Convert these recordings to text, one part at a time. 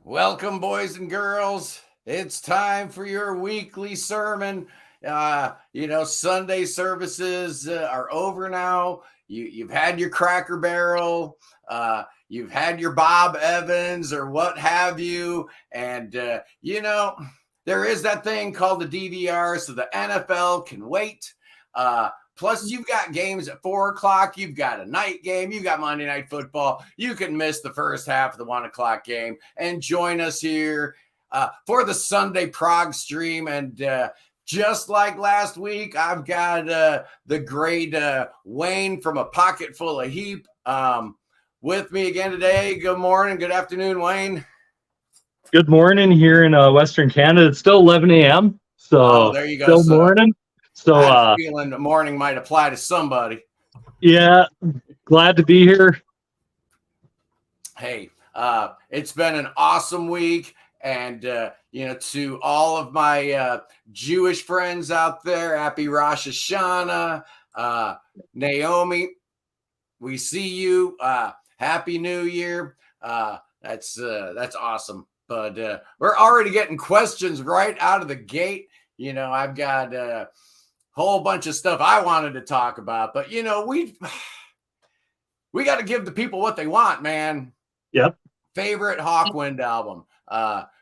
Welcome, boys and girls. It's time for your weekly sermon. Sunday services are over now. You've had your Cracker Barrel, you've had your Bob Evans or what have you. And, there is that thing called the DVR, so the NFL can wait. Plus, you've got games at 4 o'clock. You've got a night game. You've got Monday Night Football. You can miss the first half of the 1 o'clock game and join us here for the Sunday Prog stream. And just like last week, I've got the great Wayne from A Pocket Full of Heap with me again today. Good morning. Good afternoon, Wayne. Good morning here in Western Canada. It's still 11 a.m. So there you go. Still morning. So I have a feeling the morning might apply to somebody. Yeah, glad to be here. Hey, it's been an awesome week. And, to all of my Jewish friends out there, happy Rosh Hashanah. Naomi, we see you. Happy New Year. That's awesome. But we're already getting questions right out of the gate. I've got a whole bunch of stuff I wanted to talk about, but we got to give the people what they want, man. Yep. Favorite Hawkwind album.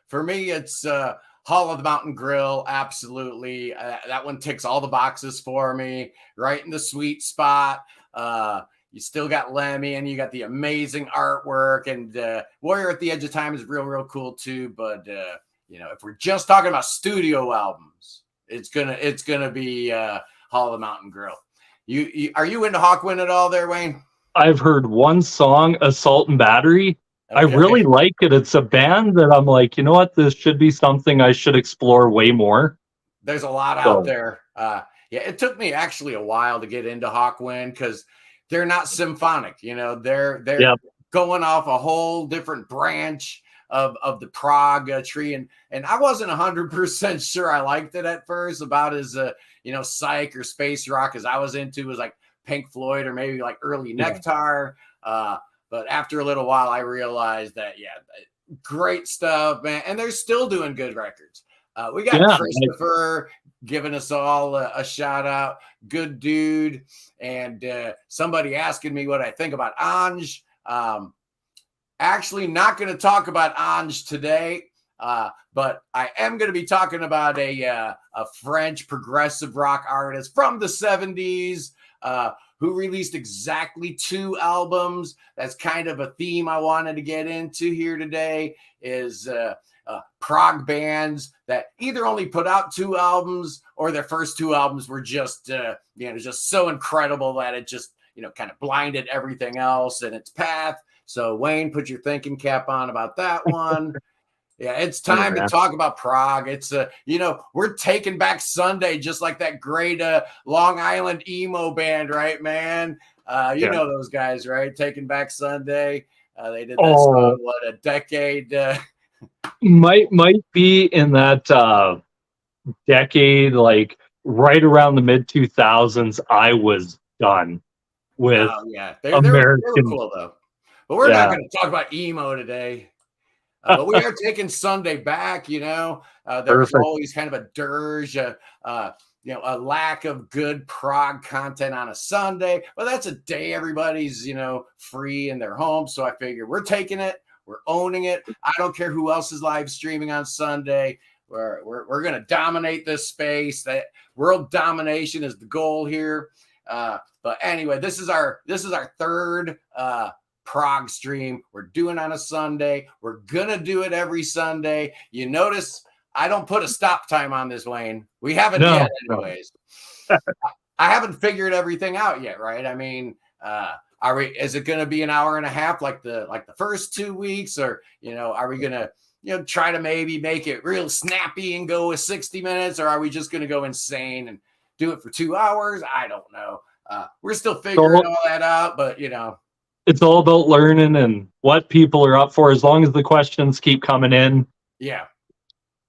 For me, it's Hall of the Mountain Grill. Absolutely. That one ticks all the boxes for me. Right in the sweet spot. You still got Lemmy, and you got the amazing artwork, and Warrior at the Edge of Time is real cool too. But if we're just talking about studio albums, it's gonna be Hall of the Mountain Grill. You are you into Hawkwind at all, there, Wayne? I've heard one song, Assault and Battery. Okay. I really like it. It's a band that I'm like, you know what? This should be something I should explore way more. There's a lot out there. It took me actually a while to get into Hawkwind because they're not symphonic. They're going off a whole different branch of the prog tree, and I wasn't 100% sure I liked it at first, about as psych or space rock as I was into was like Pink Floyd or maybe like early Nectar. But after a little while, I realized that great stuff, man, and they're still doing good records. We got Christopher giving us all a shout out, good dude, and somebody asking me what I think about Ange. Actually, not going to talk about Ange today, but I am going to be talking about a French progressive rock artist from the 70s who released exactly 2 albums. That's kind of a theme I wanted to get into here today, is prog bands that either only put out 2 albums or their first 2 albums were just so incredible that it just kind of blinded everything else in its path. So Wayne, put your thinking cap on about that one. Yeah, it's time to talk about prog. It's we're taking back Sunday, just like that great Long Island emo band, right, man? Know those guys, right? Taking Back Sunday. They did that song, a decade? Might be in that decade, like right around the mid 2000s. I was done with they were cool though. But we're not going to talk about emo today. But we are taking Sunday back. There was always kind of a dirge, a lack of good prog content on a Sunday. Well, that's a day everybody's, free in their home. So I figure we're taking it. We're owning it. I don't care who else is live streaming on Sunday. We're going to dominate this space. That world domination is the goal here. But anyway, this is our third prog stream. We're doing on a Sunday. We're gonna do it every Sunday. You notice I don't put a stop time on this, Wayne. We haven't yet, anyways. I haven't figured everything out yet, right? I mean, is it gonna be an hour and a half like the first 2 weeks, or are we gonna try to maybe make it real snappy and go with 60 minutes, or are we just gonna go insane and do it for 2 hours? I don't know. We're still figuring all that out, but it's all about learning and what people are up for, as long as the questions keep coming in. Yeah,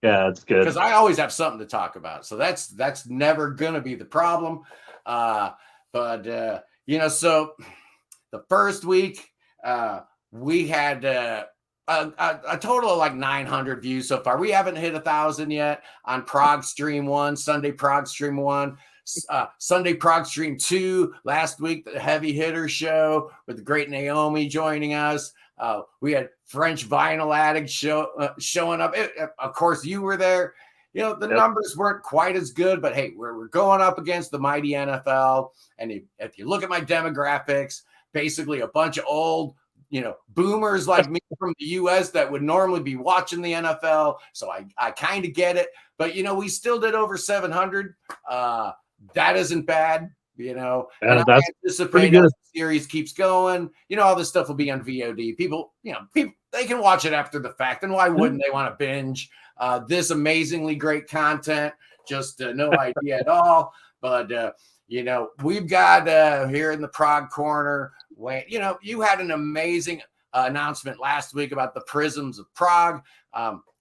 it's good. Because I always have something to talk about. So that's never going to be the problem. So the first week we had a total of like 900 views so far. We haven't hit 1,000 yet on Progstream 1, Sunday Progstream 1. Sunday Progstream 2 last week, the heavy hitter show with the great Naomi joining us. We had French Vinyl Addict showing up. Of course, you were there. You know, the numbers weren't quite as good, but hey, we're going up against the mighty NFL. And if you look at my demographics, basically a bunch of old, you know, boomers like me from the U.S. that would normally be watching the NFL. So I kind of get it. But, you know, we still did over 700. That isn't bad, you know. And I anticipate as the series keeps going, you know, all this stuff will be on VOD. People, they can watch it after the fact. And why wouldn't they want to binge this amazingly great content? Just no idea at all. But, you know, we've got here in the Prog Corner, Wayne, you know, you had an amazing announcement last week about the Prisms of Prog.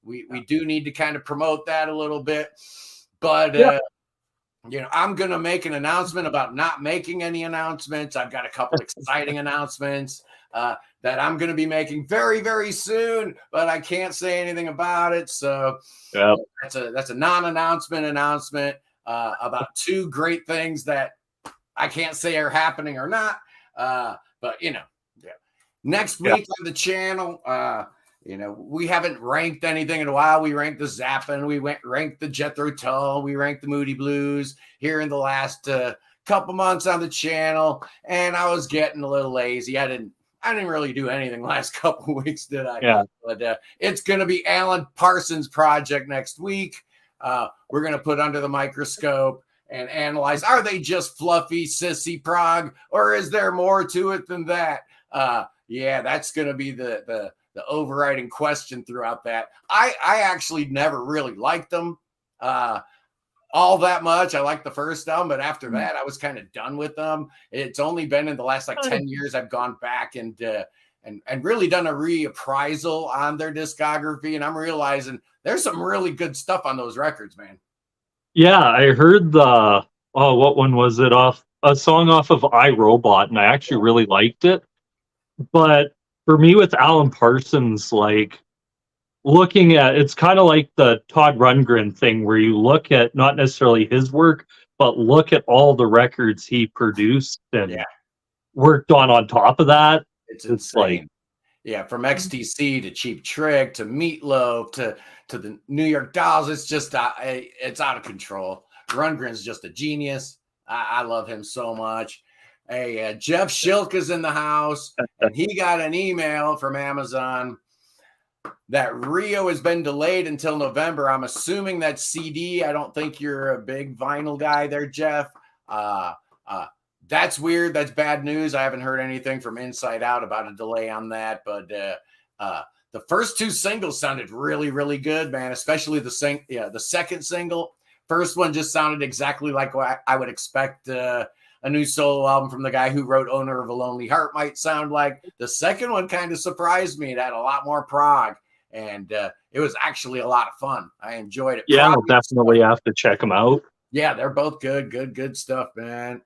We do need to kind of promote that a little bit. But, you know, I'm going to make an announcement about not making any announcements. I've got a couple exciting announcements that I'm going to be making very, very soon, but I can't say anything about it. So that's a non-announcement announcement about two great things that I can't say are happening or not. But, you know, next week on the channel, you know, we haven't ranked anything in a while. We ranked the Zappin', we ranked the Jethro Tull, we ranked the Moody Blues here in the last couple months on the channel, and I was getting a little lazy. I didn't really do anything last couple weeks, did I? Yeah. But it's going to be Alan Parsons' project next week. We're going to put under the microscope and analyze, are they just fluffy, sissy prog, or is there more to it than that? Yeah, that's going to be the overriding question throughout that. I actually never really liked them all that much. I liked the first album, but after that, I was kind of done with them. It's only been in the last like 10 years I've gone back and really done a reappraisal on their discography, and I'm realizing there's some really good stuff on those records, man. Yeah, I heard what one was it? A song off of I, Robot, and I actually really liked it. But for me, with Alan Parsons, like looking at, it's kind of like the Todd Rundgren thing, where you look at not necessarily his work, but look at all the records he produced and worked on top of that. It's like, from XTC to Cheap Trick to Meatloaf to the New York Dolls, it's just it's out of control. Rundgren's just a genius. I love him so much. Hey, Jeff Schilk is in the house, and he got an email from Amazon that Rio has been delayed until November. I'm assuming that's CD. I don't think you're a big vinyl guy there, Jeff. That's weird. That's bad news. I haven't heard anything from Inside Out about a delay on that, but the first two singles sounded really, really good, man, especially the second single. First one just sounded exactly like what I would expect a new solo album from the guy who wrote Owner of a Lonely Heart might sound like. The second one kind of surprised me. It had a lot more prog, and it was actually a lot of fun. I enjoyed it. Yeah, I'll definitely have to check them out. Yeah, they're both good stuff, man.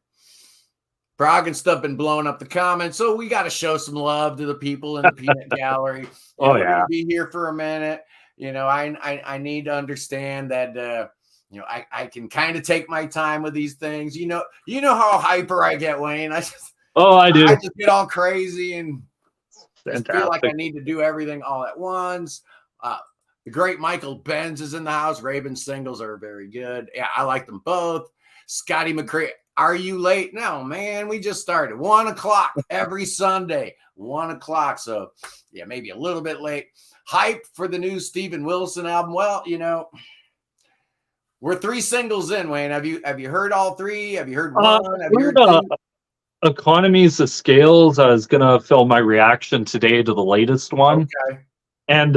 Prog and stuff been blowing up the comments, so we got to show some love to the people in the Peanut Gallery. We're gonna be here for a minute. You know, I need to understand that you know, I can kind of take my time with these things. You know how hyper I get, Wayne. I do. I just get all crazy and just feel like I need to do everything all at once. The great Michael Benz is in the house. Raven's singles are very good. Yeah, I like them both. Scotty McCrea, are you late? No, man, we just started. 1 o'clock every Sunday. 1 o'clock. So, yeah, maybe a little bit late. Hype for the new Steven Wilson album. Well, you know, we're 3 singles in, Wayne. Have you heard all 3? Have you heard one? Have you heard 2? Economies of Scales. I was gonna film my reaction today to the latest one. Okay. And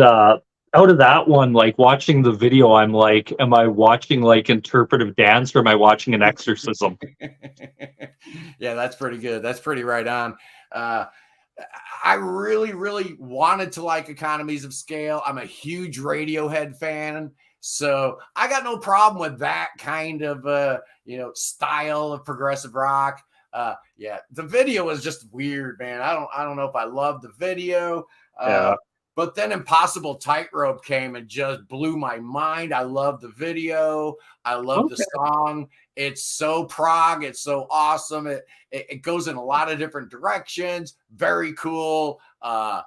out of that one, like watching the video, I'm like, am I watching like interpretive dance or am I watching an exorcism? Yeah, that's pretty good. That's pretty right on. I really, really wanted to like Economies of Scale. I'm a huge Radiohead fan. So I got no problem with that kind of, style of progressive rock. The video was just weird, man. I don't know if I love the video. But then Impossible Tightrope came and just blew my mind. I love the video. I love the song. It's so prog. It's so awesome. It goes in a lot of different directions. Very cool. Now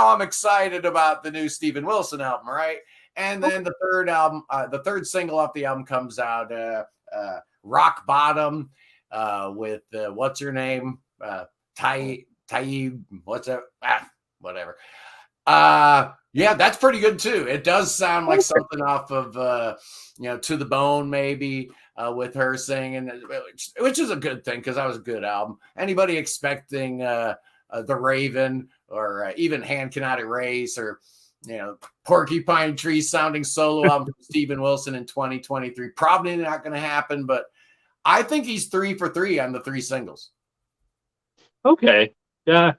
I'm excited about the new Steven Wilson album, right? And then the third album, the third single off the album comes out, Rock Bottom, with what's her name? Taib, what's that? Whatever. Yeah, that's pretty good too. It does sound like something off of To the Bone, maybe, with her singing, which is a good thing because that was a good album. Anybody expecting The Raven or even Hand Cannot Erase or Porcupine Tree sounding solo album from Steven Wilson in 2023, probably not going to happen, but I think he's 3 for 3 on the 3 singles. Okay. Yeah.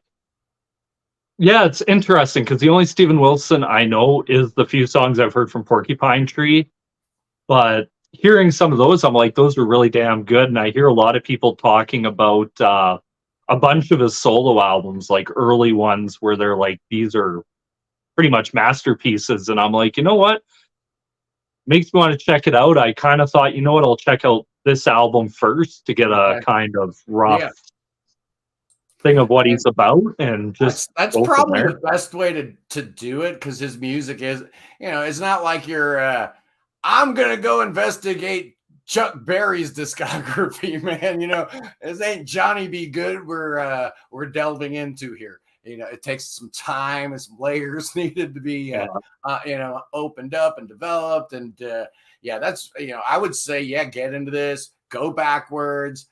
Yeah, it's interesting because the only Steven Wilson I know is the few songs I've heard from Porcupine Tree. But hearing some of those, I'm like, those are really damn good. And I hear a lot of people talking about a bunch of his solo albums, like early ones, where they're like, these are pretty much masterpieces. And I'm like, you know what? Makes me want to check it out. I kind of thought, you know what? I'll check out this album first to get a kind of rough thing of what he's about, and just that's probably the best way to do it, because his music is, it's not like you're I'm gonna go investigate Chuck Berry's discography, man. This ain't Johnny B. Good we're delving into here. It takes some time and some layers needed to be opened up and developed, and that's I would say get into this, go backwards,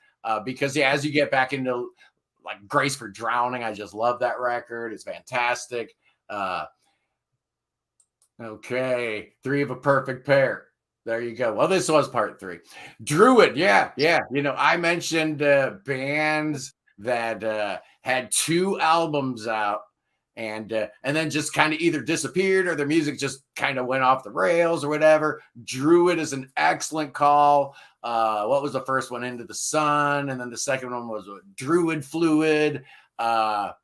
because as you get back into like Grace for Drowning, I just love that record. It's fantastic. Okay, 3 of a Perfect Pair. There you go. Well, this was part 3. Druid, yeah. I mentioned bands that had 2 albums out and then just kind of either disappeared or their music just kind of went off the rails or whatever. Druid is an excellent call. What was the first one? Into the Sun, and then the second one was Druid Fluid. I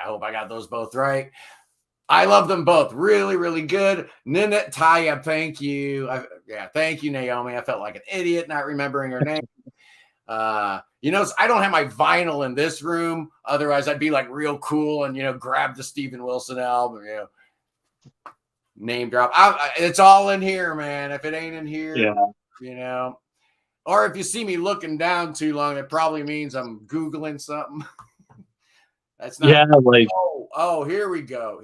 hope I got those both right. I love them both. Really, really good. Ninette Tayeb, thank you. Thank you, Naomi. I felt like an idiot not remembering her name. I don't have my vinyl in this room. Otherwise, I'd be like real cool and, grab the Steven Wilson album, name drop. It's all in here, man. If it ain't in here, or if you see me looking down too long, it probably means I'm Googling something. That's not. Yeah, like. Oh, here we go.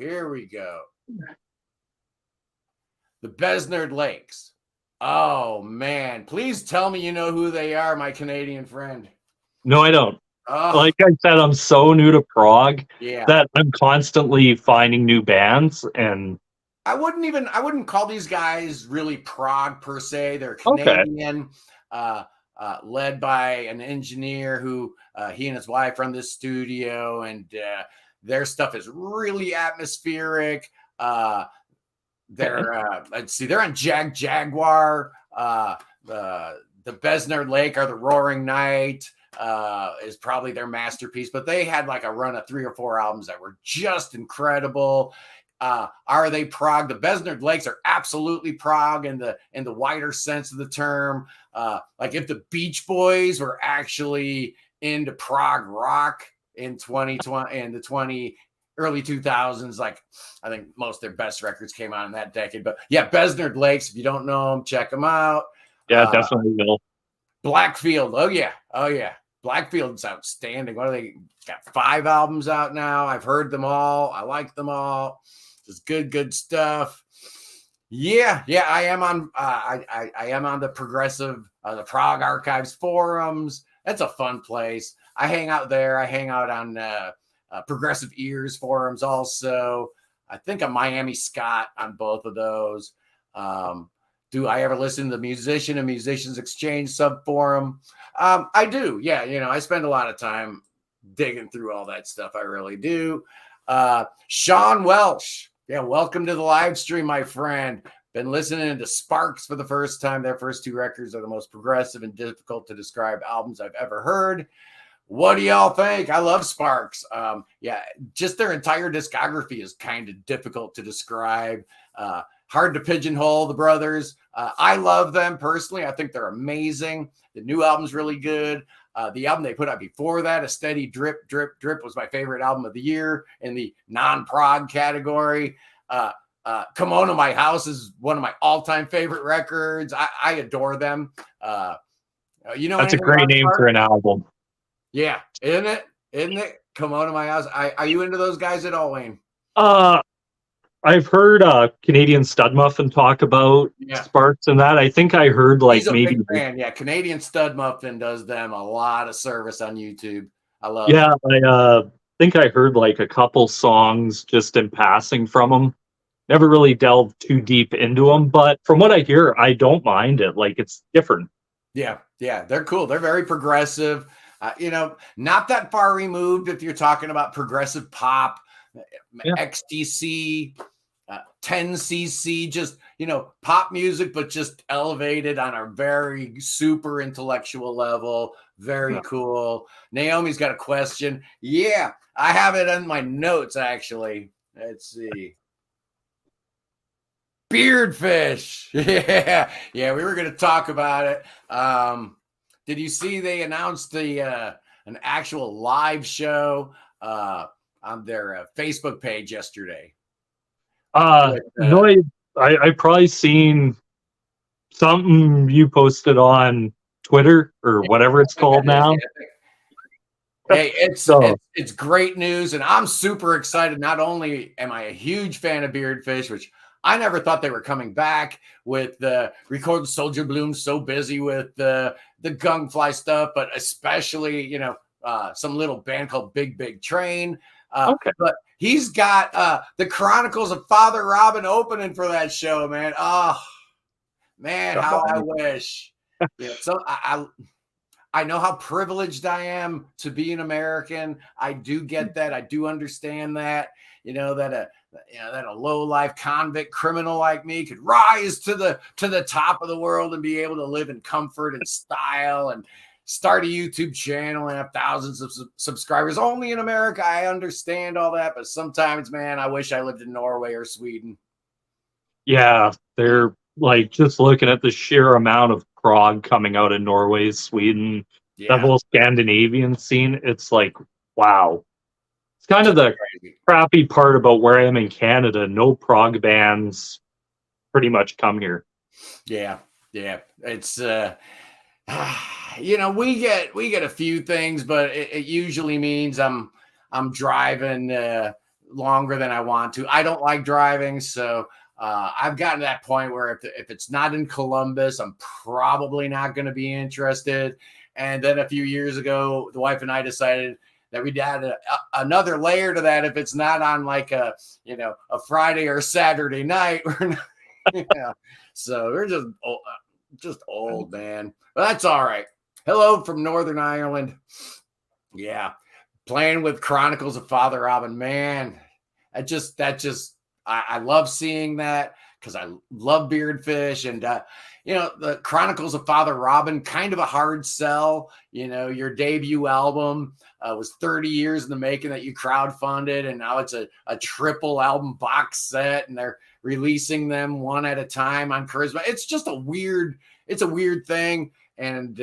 The Besnard Lakes. Oh, man. Please tell me you know who they are, my Canadian friend. No, I don't. Like I said, I'm so new to prog that I'm constantly finding new bands, and I wouldn't call these guys really prog per se. They're Canadian, led by an engineer who he and his wife run this studio, and their stuff is really atmospheric. They're on Jaguar. The Besnard Lake or the Roaring Night is probably their masterpiece, but they had like a run of 3 or 4 albums that were just incredible. Are they prog? The Besnard Lakes are absolutely prog in the wider sense of the term. Like if the Beach Boys were actually into prog rock in 2020 and the early 2000s, like I think most of their best records came out in that decade. But Besnard Lakes, if you don't know them, check them out. Yeah, definitely will. Blackfield. Oh yeah. Blackfield's outstanding. What are they? Got 5 albums out now. I've heard them all. I like them all. Just good stuff. Yeah. I am on. I am on the progressive, the Prog Archives forums. That's a fun place. I hang out there. I hang out on Progressive Ears forums also. I think I'm Miami Scott on both of those. Do I ever listen to the Musician and Musicians Exchange sub forum? I do. Yeah. I spend a lot of time digging through all that stuff. I really do. Sean Welsh. Yeah. Welcome to the live stream, my friend. Been listening to Sparks for the first time. Their first 2 records are the most progressive and difficult to describe albums I've ever heard. What do y'all think? I love Sparks. Yeah, just their entire discography is kind of difficult to describe. Hard to pigeonhole the brothers. I love them personally. I think they're amazing. The new album's really good. The album they put out before that, A Steady Drip, Drip, Drip, was my favorite album of the year in the non-prog category. Come On to My House is one of my all-time favorite records. I adore them. That's a great name for an album. Yeah, isn't it? Isn't it? Come On to My House. Are you into those guys at all, Wayne? I've heard Canadian Stud Muffin talk about Sparks and that. I think I heard like He's a maybe big fan. Yeah, Canadian Stud Muffin does them a lot of service on YouTube. I love. Yeah, I think I heard like a couple songs just in passing from them. Never really delved too deep into them, but from what I hear, I don't mind it. Like it's different. Yeah, they're cool. They're very progressive. Not that far removed if you're talking about progressive pop, XTC, 10cc, just, pop music, but just elevated on a very super intellectual level. Very cool. Naomi's got a question. Yeah, I have it in my notes, actually. Let's see. Beardfish. Yeah, we were going to talk about it. Did you see they announced an actual live show on their Facebook page yesterday? No, I probably seen something you posted on Twitter or whatever it's called now. Hey, it's great news, and I'm super excited. Not only am I a huge fan of Beardfish, which I never thought they were coming back with the Record Soldier Bloom, so busy with the Gungfly stuff, but especially, some little band called Big Big Train. But he's got the Chronicles of Father Robin opening for that show, man. Oh, man, how I wish. So I know how privileged I am to be an American. I do get that. I do understand that, that a low-life convict criminal like me could rise to the top of the world and be able to live in comfort and style and start a YouTube channel and have thousands of subscribers only in America. I understand all that, but sometimes, man, I wish I lived in Norway or Sweden. Yeah, they're like just looking at the sheer amount of prog coming out of Norway, Sweden, that whole Scandinavian scene. It's like, wow. It's kind of the crappy part about where I am in Canada. No prog bands pretty much come here. Yeah. It's we get a few things, but it usually means I'm driving longer than I want to. I don't like driving, so I've gotten to that point where if it's not in Columbus, I'm probably not going to be interested. And then a few years ago, the wife and I decided that we'd add another layer to that. If it's not on like a Friday or Saturday night, so we're just old, man. But that's all right. Hello from Northern Ireland. Yeah, playing with Chronicles of Father Robin, man. I love seeing that because I love Beardfish and the Chronicles of Father Robin, kind of a hard sell. Your debut album was 30 years in the making that you crowdfunded, and now it's a triple album box set, and they're releasing them one at a time on Charisma. It's just a weird thing, and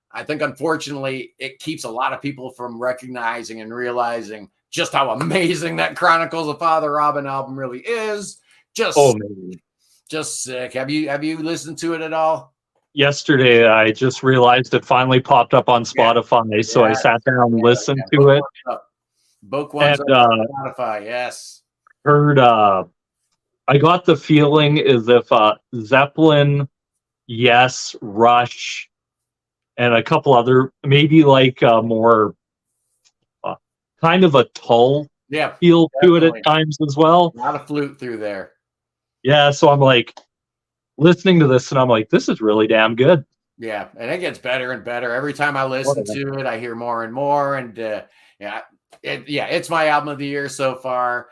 I think unfortunately it keeps a lot of people from recognizing and realizing just how amazing that Chronicles of Father Robin album really is. Just sick. Have you listened to it at all? Yesterday, I just realized it finally popped up on Spotify, so I sat down and listened to it. Book one's on Spotify, yes. Heard, I got the feeling as if Zeppelin, Yes, Rush, and a couple other, maybe like more kind of a Tull feel to it at times as well. A lot of flute through there. Yeah, so I'm like listening to this and I'm like, this is really damn good. Yeah, and it gets better and better. Every time I listen to it, I hear more and more. And it's my album of the year so far.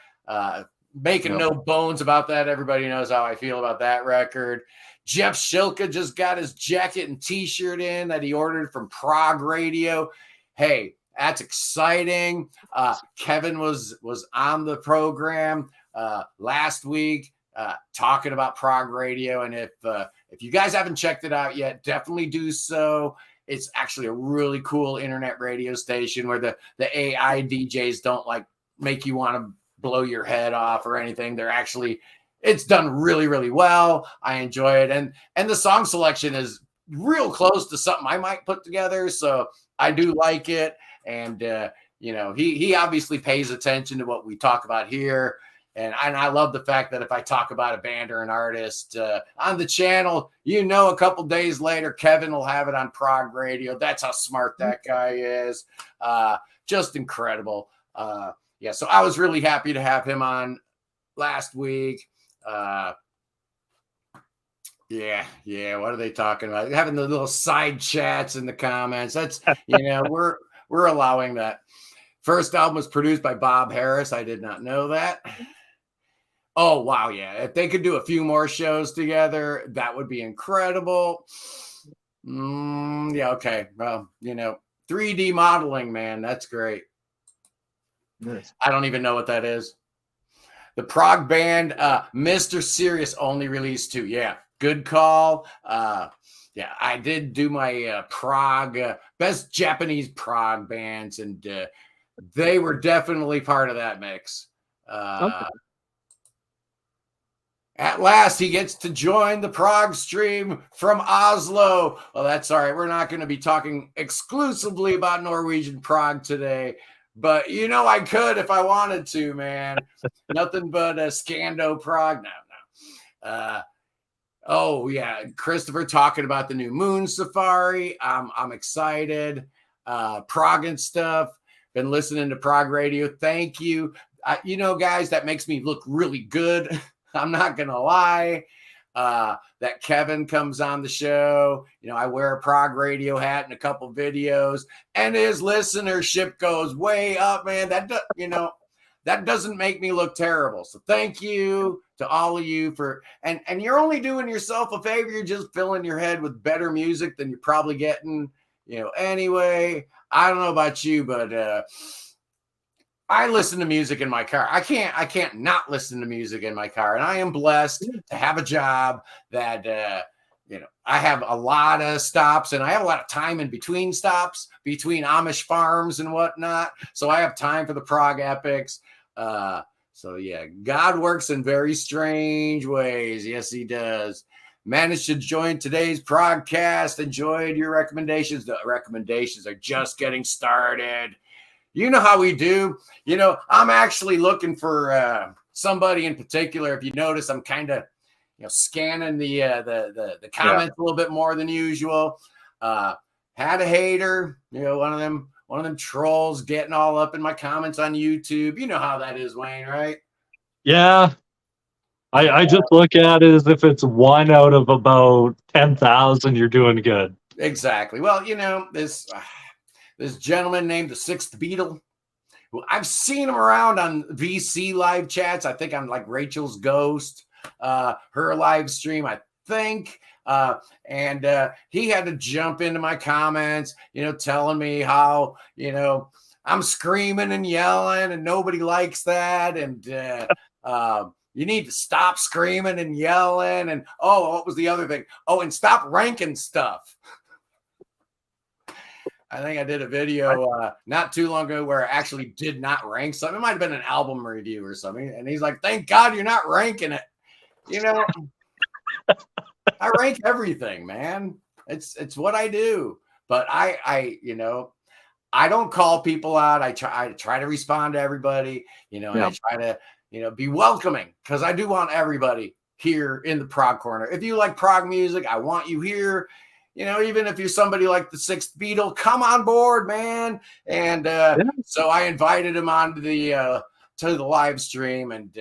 Making no bones about that. Everybody knows how I feel about that record. Jeff Shilka just got his jacket and t-shirt in that he ordered from Prog Radio. Hey, That's exciting. Kevin was on the program last week talking about prog radio, and if you guys haven't checked it out yet, definitely do so. It's actually a really cool internet radio station where the AI DJs don't like make you want to blow your head off or anything. They're actually, it's done really, really well. I enjoy it, and the song selection is real close to something I might put together, so I do like it. And he obviously pays attention to what we talk about here. And I love the fact that if I talk about a band or an artist on the channel, a couple days later, Kevin will have it on Prog Radio. That's how smart that guy is. Just incredible. So I was really happy to have him on last week. What are they talking about? Having the little side chats in the comments. That's, we're allowing that. First album was produced by Bob Harris. I did not know that. Oh, wow. Yeah. If they could do a few more shows together, that would be incredible. Okay. Well, 3D modeling, man. That's great. Nice. I don't even know what that is. The prog band, Mr. Serious only released 2. Yeah. Good call. I did do my prog, best Japanese prog bands, and they were definitely part of that mix. Okay. At last, he gets to join the Progstream from Oslo. Well, that's all right. We're not going to be talking exclusively about Norwegian prog today, but I could if I wanted to, man. Nothing but a Scando prog. No. Oh yeah, Christopher talking about the new Moon Safari. I'm excited. Prog and stuff. Been listening to Prog Radio. Thank you. Guys, that makes me look really good. I'm not gonna lie. That Kevin comes on the show. I wear a Prog Radio hat in a couple videos, and his listenership goes way up, man. That doesn't make me look terrible. So thank you to all of you for, and you're only doing yourself a favor. You're just filling your head with better music than you're probably getting, anyway. I don't know about you, but I listen to music in my car. I can't not listen to music in my car. And I am blessed to have a job that, I have a lot of stops, and I have a lot of time in between stops, between Amish farms and whatnot. So I have time for the prog epics. God works in very strange ways. Yes, he does. Managed to join today's Progcast. Enjoyed your recommendations. The recommendations are just getting started. You know how we do. I'm actually looking for somebody in particular. If you notice, I'm kind of scanning the comments a little bit more than usual. Had a hater, one of them trolls getting all up in my comments on YouTube. You know how that is, Wayne, right? Yeah. I just look at it as if it's 1 out of about 10,000, you're doing good. Exactly. Well, this gentleman named the Sixth Beatle, who I've seen him around on VC live chats. I think on like Rachel's Ghost, her live stream, I think. And he had to jump into my comments, telling me how, I'm screaming and yelling and nobody likes that. And you need to stop screaming and yelling. And what was the other thing? Oh, and stop ranking stuff. I think I did a video not too long ago where I actually did not rank something. It might have been an album review or something. And he's like, thank God you're not ranking it. I rank everything, man. It's what I do. But I don't call people out. I try to respond to everybody, and I try to, be welcoming, because I do want everybody here in the prog corner. If you like prog music, I want you here. Even if you're somebody like the Sixth Beatle, come on board, man. And so I invited him on to the live stream, and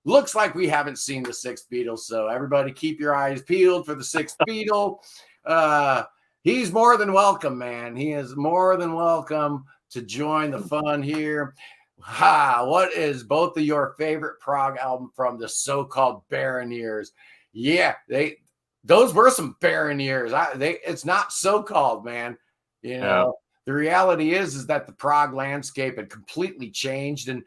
looks like we haven't seen the Sixth Beatle. So everybody keep your eyes peeled for the Sixth Beatle. He's more than welcome, man. He is more than welcome to join the fun here. What is both of your favorite prog album from the so-called barren years? Yeah, those were some barren years. It's not so-called, man. the reality is that the prog landscape had completely changed, and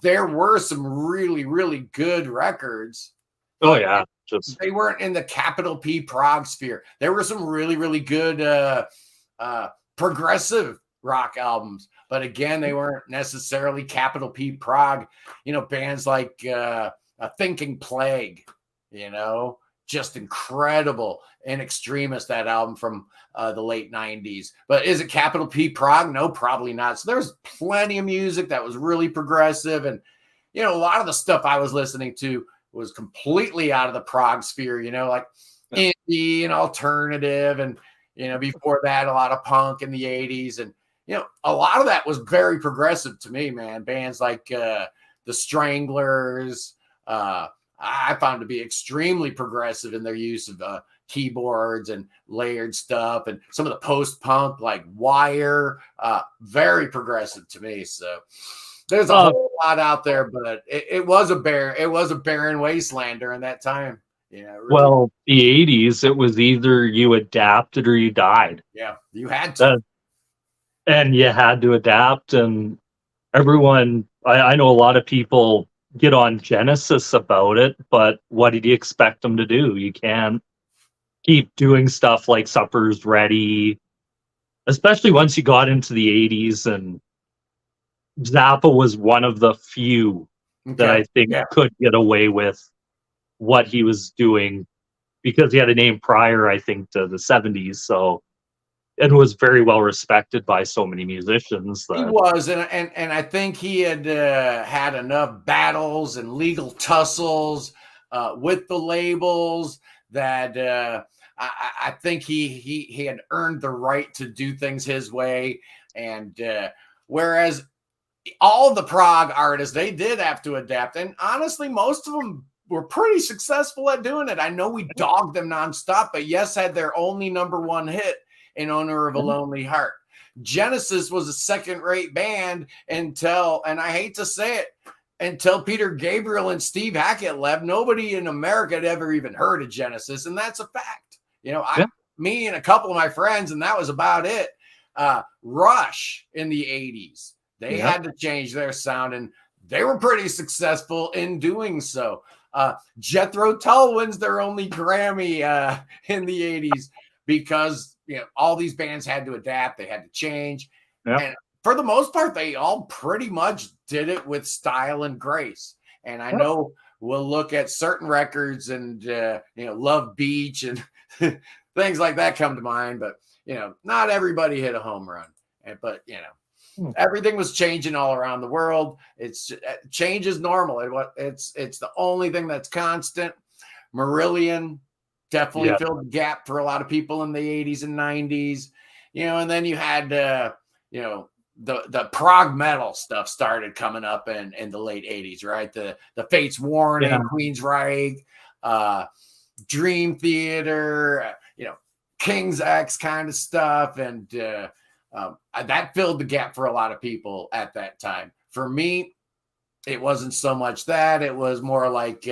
there were some really, really good records. Oh yeah, they weren't in the capital P prog sphere. There were some really, really good progressive rock albums, but again, they weren't necessarily capital P prog. Bands like Thinking Plague, just incredible. In Extremis, that album from the late 90s. But is it capital P prog? No, probably not. So there's plenty of music that was really progressive. And, a lot of the stuff I was listening to was completely out of the prog sphere, like indie and alternative. And, before that, a lot of punk in the 80s. And, a lot of that was very progressive to me, man. Bands like the Stranglers, I found to be extremely progressive in their use of keyboards and layered stuff, and some of the post-punk like Wire, very progressive to me. So there's a whole lot out there, but it was a barren wasteland during that time. Really. Well, the 80s, it was either you adapted or you died. Yeah, you had to. And you had to adapt, and everyone, I know a lot of people get on Genesis about it, but what did you expect them to do? You can't keep doing stuff like Supper's Ready, especially once you got into the 80s, and Zappa was one of the few that I think could get away with what he was doing, because he had a name prior, I think, to the 70s, so and was very well respected by so many musicians. He was, and I think he had had enough battles and legal tussles with the labels that I think he had earned the right to do things his way. And whereas all the prog artists, they did have to adapt, and honestly, most of them were pretty successful at doing it. I know we dogged them nonstop, but Yes had their only #1 hit in Owner of a Lonely Heart. Genesis was a second-rate band until, and I hate to say it, until Peter Gabriel and Steve Hackett left. Nobody in America had ever even heard of Genesis, and that's a fact. Me and a couple of my friends, and that was about it. Rush in the 80s, they had to change their sound, and they were pretty successful in doing so. Jethro Tull wins their only Grammy in the 80s because all these bands had to adapt, they had to change, and for the most part, they all pretty much did it with style and grace. And I know we'll look at certain records and Love Beach and things like that come to mind, but not everybody hit a home run. But everything was changing all around the world. Change is normal. It's the only thing that's constant. Marillion definitely filled the gap for a lot of people in the 80s and 90s, and then you had, the prog metal stuff started coming up in the late 80s, right? The Fates Warning, Queensryche, Dream Theater, King's X kind of stuff. And that filled the gap for a lot of people at that time. For me, it wasn't so much that. It was more like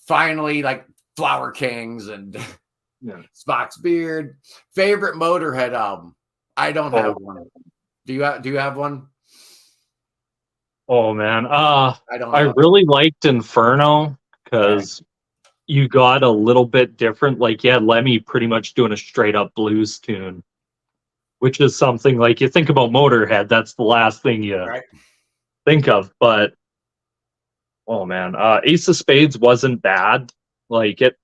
finally like Flower Kings and Spock's Beard. Favorite Motorhead album? I don't have one. Do you have one? Oh man, I really liked Inferno because you got a little bit different. Like you had Lemmy pretty much doing a straight up blues tune, which is something like you think about Motorhead, that's the last thing you think of. But oh man, Ace of Spades wasn't bad. Like it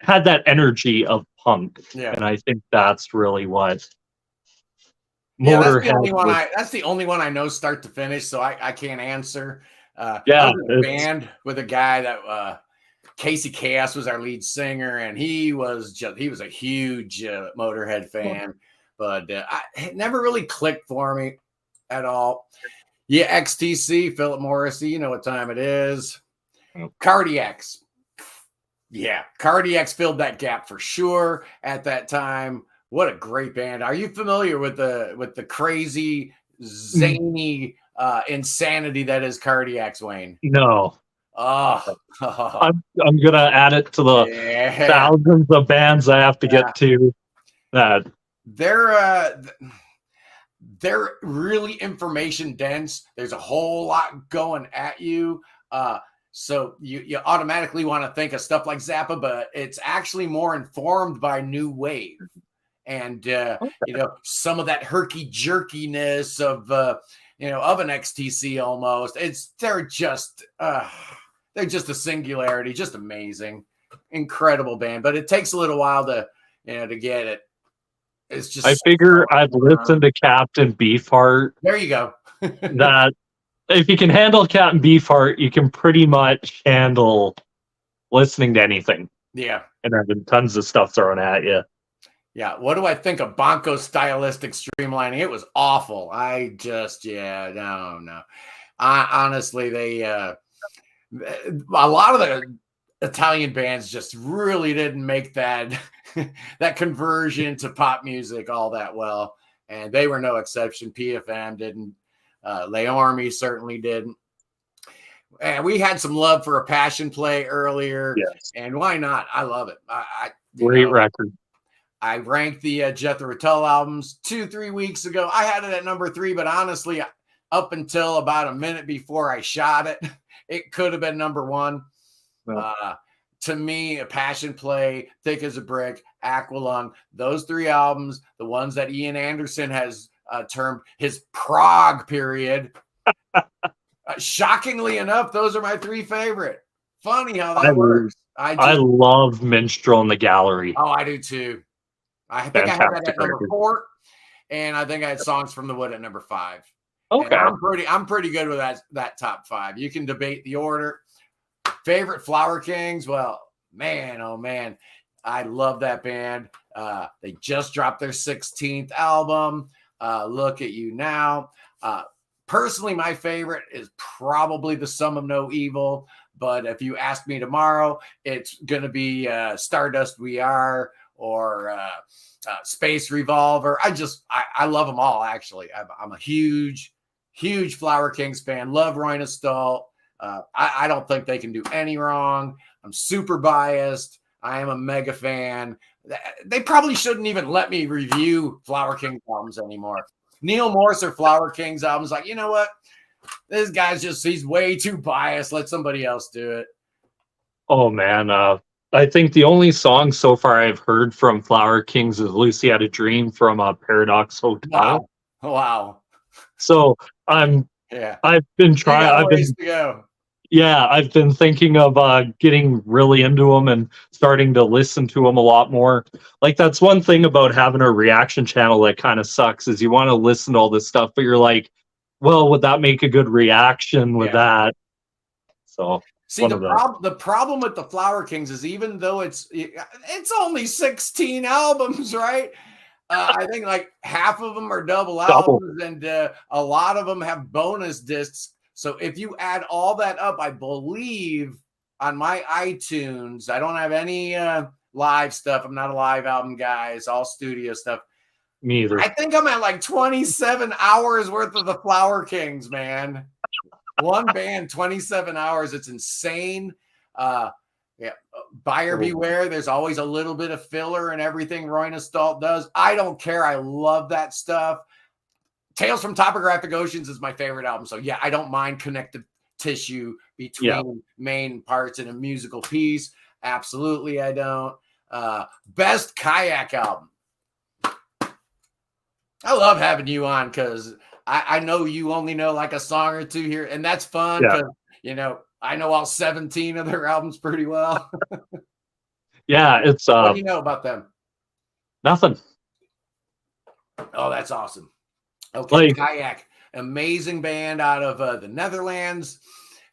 had that energy of punk, and I think that's really what Motorhead. That's the only one I know start to finish, so I can't answer. I was in a band with a guy that Casey Chaos was our lead singer, and he was a huge Motorhead fan, but it never really clicked for me at all. XTC, Philip Morrissey, you know what time it is. Cardiacs. Yeah, Cardiacs filled that gap for sure at that time. What a great band. Are you familiar with the crazy, zany insanity that is Cardiacs, Wayne? No. Oh. I'm gonna add it to the thousands of bands I have to get to. That they're they're really information dense. There's a whole lot going at you. So you automatically want to think of stuff like Zappa, but it's actually more informed by new wave. And, some of that herky jerkiness of an XTC almost. They're just a singularity, just amazing, incredible band. But it takes a little while to get it. It's just. I figure I'd listen to Captain Beefheart. There you go. That if you can handle Captain Beefheart, you can pretty much handle listening to anything. Yeah. And having tons of stuff thrown at you. Yeah. What do I think of Bonko's stylistic streamlining? It was awful. No. Honestly, a lot of the Italian bands just really didn't make that conversion to pop music all that well. And they were no exception. PFM didn't. Le Army certainly didn't. And we had some love for A Passion Play earlier. Yes. And why not? I love it. Great record. I ranked the Jethro Tull albums 2-3 weeks ago. I had it at number 3, but honestly, up until about a minute before I shot it, it could have been number 1. No. To me, A Passion Play, Thick as a Brick, Aqualung, those 3 albums, the ones that Ian Anderson has termed his prog period. Shockingly enough, those are my 3 favorite. Funny how that works. I love Minstrel in the Gallery. Oh, I do too. I think I had that at number 4, and I think I had Songs from the Wood at number 5. Okay, and I'm pretty good with that top 5. You can debate the order. Favorite Flower Kings? Well, man, oh man, I love that band. They just dropped their 16th album. Look at You Now. Personally, my favorite is probably The Sum of No Evil. But if you ask me tomorrow, it's going to be Stardust We Are or Space Revolver. I love them all, actually. I'm a huge Flower Kings fan. Love Roy Nastalt. I don't think they can do any wrong. I'm super biased. I am a mega fan. They probably shouldn't even let me review Flower Kings albums anymore. Neil Morse or Flower Kings albums, like, you know what? This guy's he's way too biased. Let somebody else do it. Oh, man. I think the only song so far I've heard from Flower Kings is Lucy Had a Dream from Paradox Hotel. Wow. So I've been trying. I've been thinking of getting really into them and starting to listen to them a lot more. Like, that's one thing about having a reaction channel that kind of sucks, is you want to listen to all this stuff, but you're like, well, would that make a good reaction with that? So see, the problem with the Flower Kings is, even though it's only 16 albums, right? I think like half of them are double albums, and a lot of them have bonus discs. So if you add all that up, I believe on my iTunes, I don't have any live stuff. I'm not a live album guy. It's all studio stuff. Me either. I think I'm at like 27 hours worth of the Flower Kings, man. One band, 27 hours. It's insane. Buyer beware. There's always a little bit of filler in everything Roy Nastalt does. I don't care. I love that stuff. Tales from Topographic Oceans is my favorite album. So yeah, I don't mind connective tissue between main parts in a musical piece. Absolutely, I don't. Best kayak album. I love having you on, because I know you only know like a song or two here, and that's fun because I know all 17 of their albums pretty well. Yeah, it's what do you know about them? Nothing. Oh, that's awesome. Okay, Kayak, amazing band out of the Netherlands.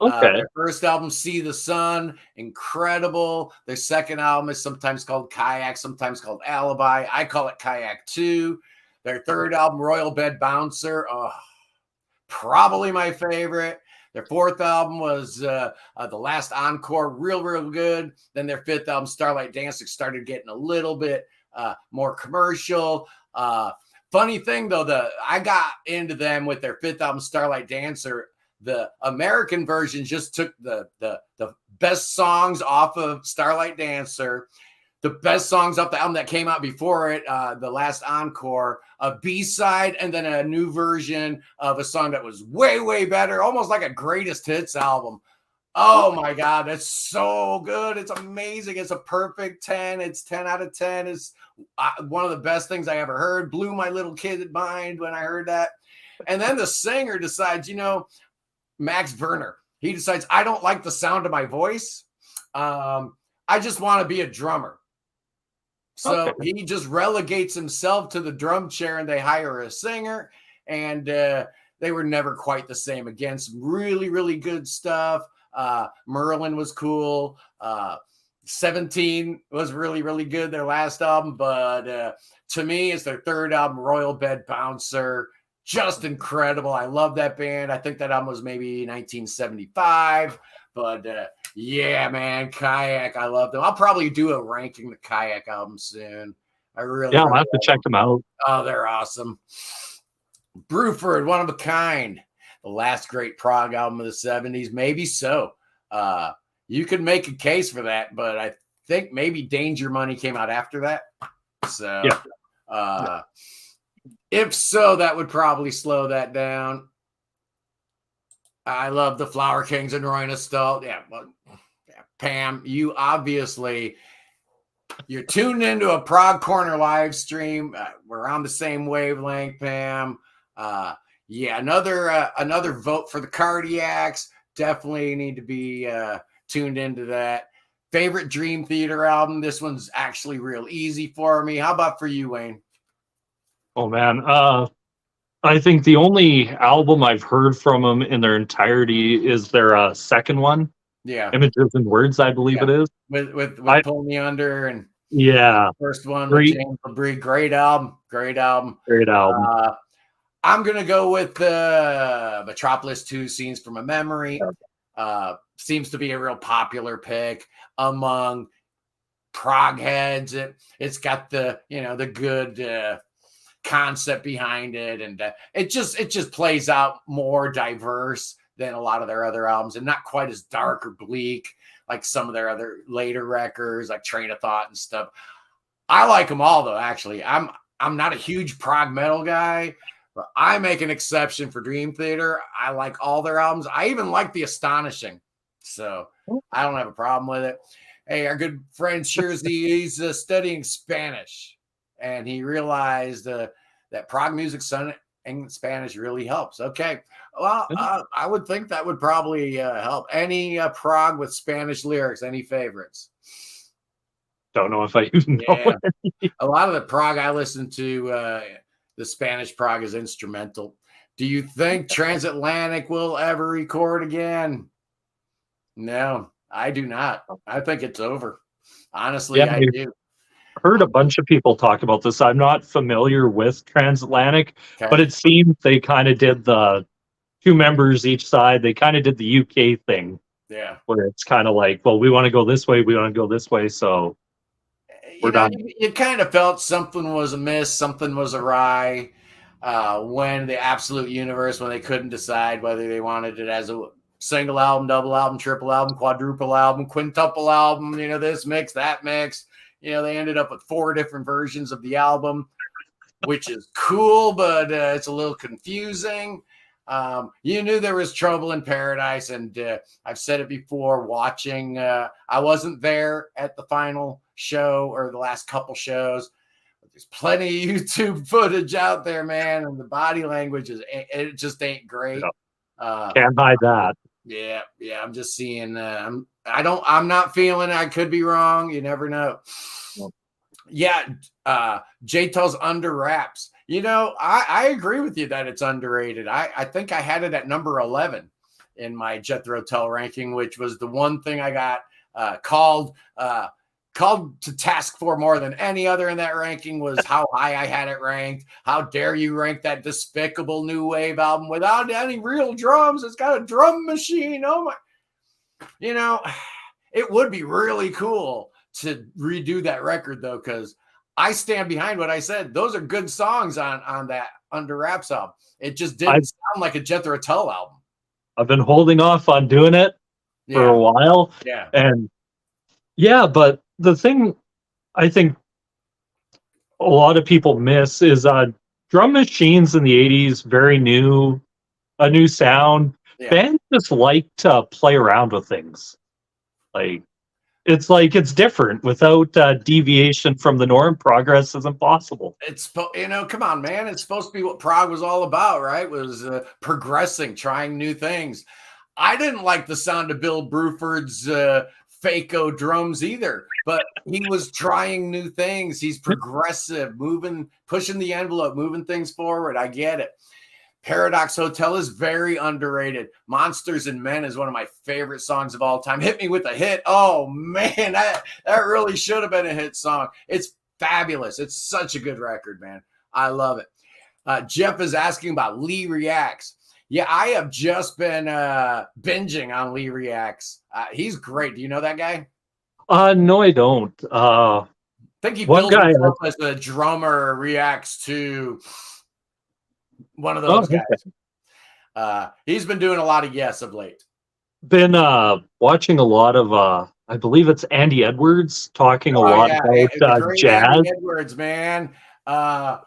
Their first album, See the Sun, incredible. Their second album is sometimes called Kayak, sometimes called Alibi. I call it Kayak 2. Their third album, Royal Bed Bouncer, probably my favorite. Their fourth album was The Last Encore, real good. Then their fifth album, Starlight Dancer, started getting a little bit more commercial. Funny thing, though, I got into them with their fifth album, Starlight Dancer. The American version just took the best songs off of Starlight Dancer, the best songs off the album that came out before it, the last encore, a B-side, and then a new version of a song that was way, way better, almost like a greatest hits album. Oh my God, that's so good. It's amazing. It's a perfect 10. It's 10 out of 10. It's one of the best things I ever heard. Blew my little kid mind when I heard that. And then the singer decides, Max Werner, he decides, I don't like the sound of my voice. I just want to be a drummer. So he just relegates himself to the drum chair, and they hire a singer, and they were never quite the same again. Some really, really good stuff. Merlin was cool. 17 was really, really good, their last album. But to me, it's their third album, Royal Bed Bouncer. Just incredible. I love that band. I think that album was maybe 1975. But yeah, man, Kayak, I love them. I'll probably do a ranking the Kayak album soon. I really, I'll have to check them out. Oh, they're awesome. Bruford, One of a Kind, the last great prog album of the 70s. Maybe so. You could make a case for that, but I think maybe Danger Money came out after that. So, if so, that would probably slow that down. I love the Flower Kings and Roy Nostal. Yeah, Pam, you obviously, you're tuned into a Prog Corner live stream. We're on the same wavelength, Pam. Another vote for the Cardiacs. Definitely need to be tuned into that. Favorite Dream Theater album. This one's actually real easy for me. How about for you, Wayne? Oh man, I think the only album I've heard from them in their entirety is their second one. Yeah, Images and Words, I believe it is. With Pull Me Under and first one with James LaBrie. Great album. I'm gonna go with Metropolis 2, Scenes from a Memory. Seems to be a real popular pick among prog heads. It's got the the good concept behind it, and it just plays out more diverse than a lot of their other albums, and not quite as dark or bleak like some of their other later records, like Train of Thought and stuff. I like them all, though. Actually, I'm not a huge prog metal guy, but I make an exception for Dream Theater. I like all their albums. I even like The Astonishing, so I don't have a problem with it. Hey, our good friend Shirzy, he's studying Spanish, and he realized that prog music in Spanish really helps. Okay, well, I would think that would probably help. Any prog with Spanish lyrics? Any favorites? Don't know if I even know. A lot of the prog I listen to, the Spanish prog is instrumental. Do you think Transatlantic will ever record again? No, I do not. I think it's over. Honestly, I do. Heard a bunch of people talk about this. I'm not familiar with Transatlantic, but it seemed they kind of did the 2 members each side. They kind of did the UK thing. Yeah. Where it's kind of like, well, we want to go this way, we want to go this way, so we're done. You kind of felt something was amiss, something was awry when the Absolute Universe, when they couldn't decide whether they wanted it as a single album, double album, triple album, quadruple album, quintuple album, this mix, that mix. They ended up with 4 different versions of the album, which is cool, but it's a little confusing. You knew there was trouble in paradise, and I've said it before, watching. I wasn't there at the final show or the last couple shows. But there's plenty of YouTube footage out there, man, and the body language it just ain't great. Can't hide that. Yeah. I'm just seeing. I'm not feeling it. I could be wrong. You never know. Yeah. J-Tell's Under Wraps. I agree with you that it's underrated. I think I had it at number 11 in my Jethro Tull ranking, which was the one thing I got called to task for more than any other in that ranking, was how high I had it ranked. How dare you rank that despicable new wave album without any real drums? It's got a drum machine. Oh my, it would be really cool to redo that record though, because I stand behind what I said. Those are good songs on that Under Wraps album. It just didn't sound like a Jethro Tull album. I've been holding off on doing it for a while. Yeah. And but the thing I think a lot of people miss is drum machines in the 80s, very new, a new sound. Yeah. Bands just like to play around with things. It's different without deviation from the norm. Progress is impossible. It's, come on, man. It's supposed to be what prog was all about, right? Was progressing, trying new things. I didn't like the sound of Bill Bruford's Faco drums either, but he was trying new things. He's progressive, pushing the envelope, moving things forward. I get it. Paradox Hotel is very underrated. Monsters and Men is one of my favorite songs of all time. Hit Me With a Hit. Oh, man, that really should have been a hit song. It's fabulous. It's such a good record, man. I love it. Jeff is asking about Lee Reacts. Yeah, I have just been binging on Lee Reacts. He's great. Do you know that guy? No, I don't. I think he builds himself as a drummer, reacts to one of those guys. Okay. He's been doing a lot of Yes of late. Been watching a lot of I believe it's Andy Edwards talking a lot about jazz. Andy Edwards, man. I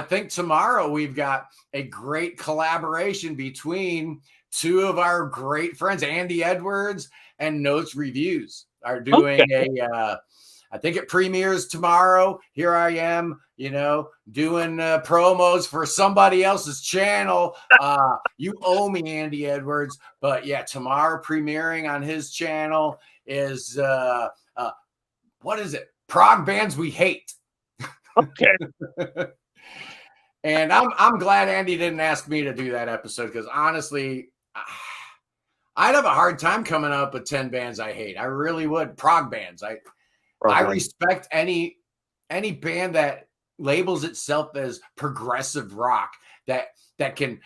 think tomorrow we've got a great collaboration between two of our great friends, Andy Edwards and Notes Reviews, are doing I think it premieres tomorrow. Here I am, doing promos for somebody else's channel. You owe me, Andy Edwards. But yeah, tomorrow premiering on his channel is, what is it? Prog Bands We Hate. Okay. And I'm glad Andy didn't ask me to do that episode, because honestly, I'd have a hard time coming up with 10 bands I hate. I really would. Prog bands. I respect any band that labels itself as progressive rock, that can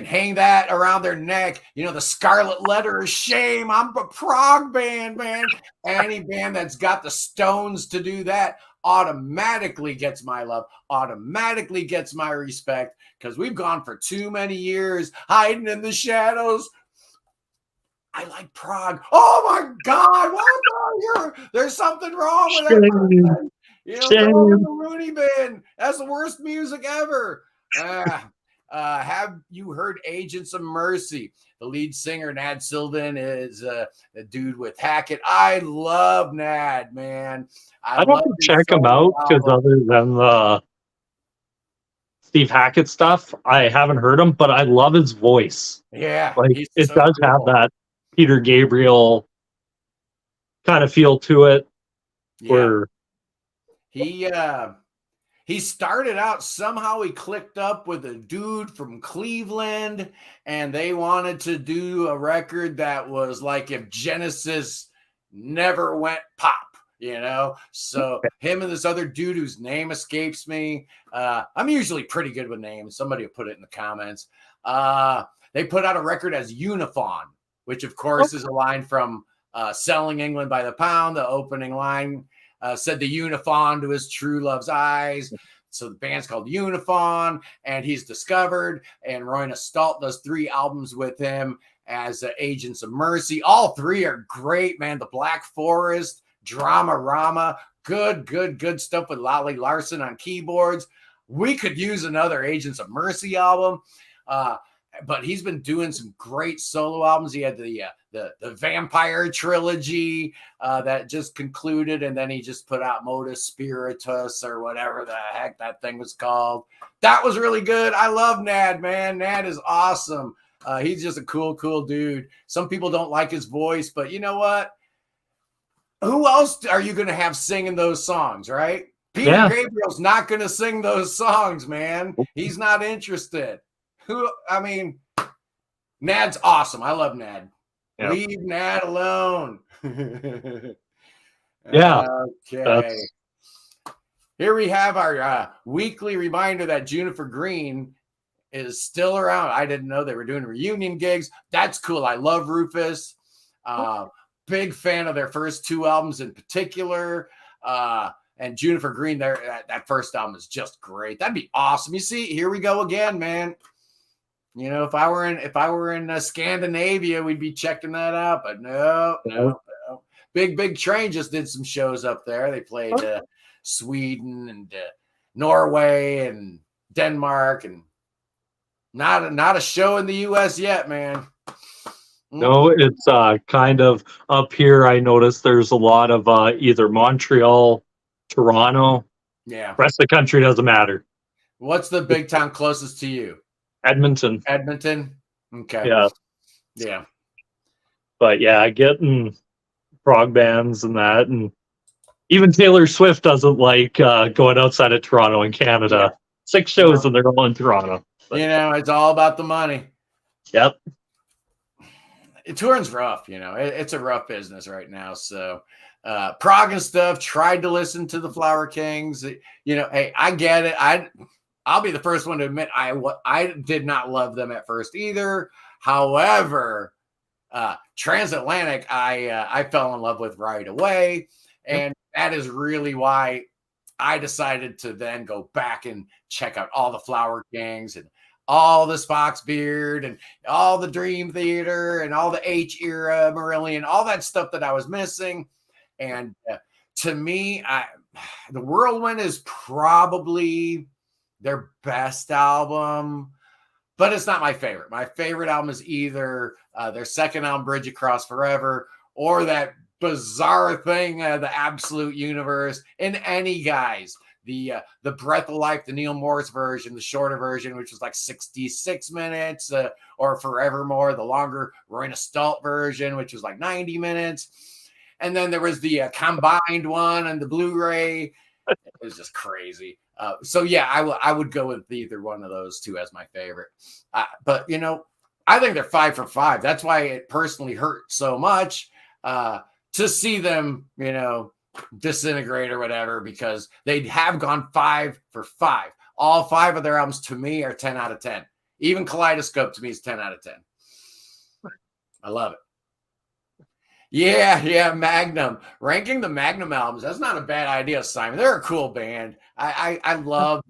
hang that around their neck. The scarlet letter of shame. I'm a prog band, man. Any band that's got the stones to do that automatically gets my love, automatically gets my respect, because we've gone for too many years hiding in the shadows. I like prog. Oh my God! What? There's something wrong with that. Throw in the Rooney bin. That's the worst music ever. Have you heard Agents of Mercy? The lead singer, Nad Sylvan, is a dude with Hackett. I love Nad, man. I don't check him out, because other than the Steve Hackett stuff, I haven't heard him, but I love his voice. Yeah. It does have that Peter Gabriel kind of feel to it. Yeah. He started out, somehow he clicked up with a dude from Cleveland, and they wanted to do a record that was like if Genesis never went pop, So him and this other dude whose name escapes me. I'm usually pretty good with names. Somebody will put it in the comments. They put out a record as Unifawn, which of course is a line from Selling England by the Pound. The opening line said the Unifawn to his true love's eyes. So the band's called Unifawn, and he's discovered. And Roy Stalt does 3 albums with him as Agents of Mercy. All 3 are great, man. The Black Forest, Drama Rama, good stuff with Lolly Larson on keyboards. We could use another Agents of Mercy album. But he's been doing some great solo albums. He had the Vampire trilogy that just concluded, and then he just put out Modus Spiritus or whatever the heck that thing was called. That was really good. I love Nad, man. Nad is awesome. He's just a cool dude. Some people don't like his voice, but you know what? Who else are you going to have singing those songs, right? Peter Gabriel's not going to sing those songs, man. He's not interested. Nad's awesome. I love Nad. Yep. Leave Nad alone. Yeah. Okay. Here we have our weekly reminder that Juniper Green is still around. I didn't know they were doing reunion gigs. That's cool. I love Rufus. Big fan of their first 2 albums in particular. And Juniper Green, that first album is just great. That'd be awesome. You see, here we go again, man. If I were in Scandinavia, we'd be checking that out, but no. Big Train just did some shows up there. They played Sweden and Norway and Denmark, and not a show in the U.S. yet, man. No, it's kind of up here. I noticed there's a lot of either Montreal, Toronto. Yeah. Rest of the country doesn't matter. What's the big town closest to you? Edmonton. Edmonton? Okay. Yeah. Yeah. But yeah, getting prog bands and that, and even Taylor Swift doesn't like going outside of Toronto in Canada. Yeah. 6 shows and they're all in Toronto. But, it's all about the money. Yep. Touring's rough, it's a rough business right now. So prog and stuff, tried to listen to the Flower Kings. Hey, I get it. I'll be the first one to admit I did not love them at first either. However, Transatlantic, I fell in love with right away. And that is really why I decided to then go back and check out all the Flower Kings and all the Spock's Beard and all the Dream Theater and all the H era Marillion, all that stuff that I was missing. And to me, the Whirlwind is probably their best album, but it's not my favorite. My favorite album is either their second album, Bridge Across Forever, or that bizarre thing, The Absolute Universe. In any guys, the Breath of Life, the Neil Morris version, the shorter version, which was like 66 minutes, or Forevermore, the longer Royna Stalt version, which was like 90 minutes. And then there was the combined one and the Blu-ray. It was just crazy. So yeah, I would go with either one of those two as my favorite. But I think they're 5 for 5. That's why it personally hurt so much to see them, disintegrate or whatever, because they have gone 5 for 5. All 5 of their albums to me are 10 out of 10. Even Kaleidoscope to me is 10 out of 10. I love it. Yeah, Magnum. Ranking the Magnum albums, that's not a bad idea, Simon. They're a cool band. I love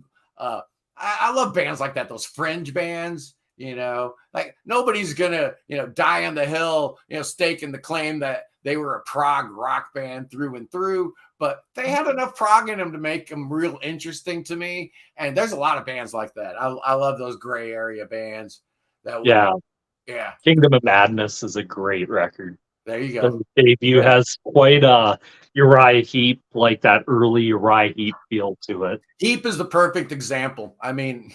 bands like that, those fringe bands, like nobody's gonna, die on the hill, staking the claim that they were a prog rock band through and through, but they had enough prog in them to make them real interesting to me. And there's a lot of bands like that. I love those gray area bands. Yeah. Kingdom of Madness is a great record. There you go. The debut has quite a Uriah Heep, like that early Uriah Heep feel to it. Heep is the perfect example. I mean,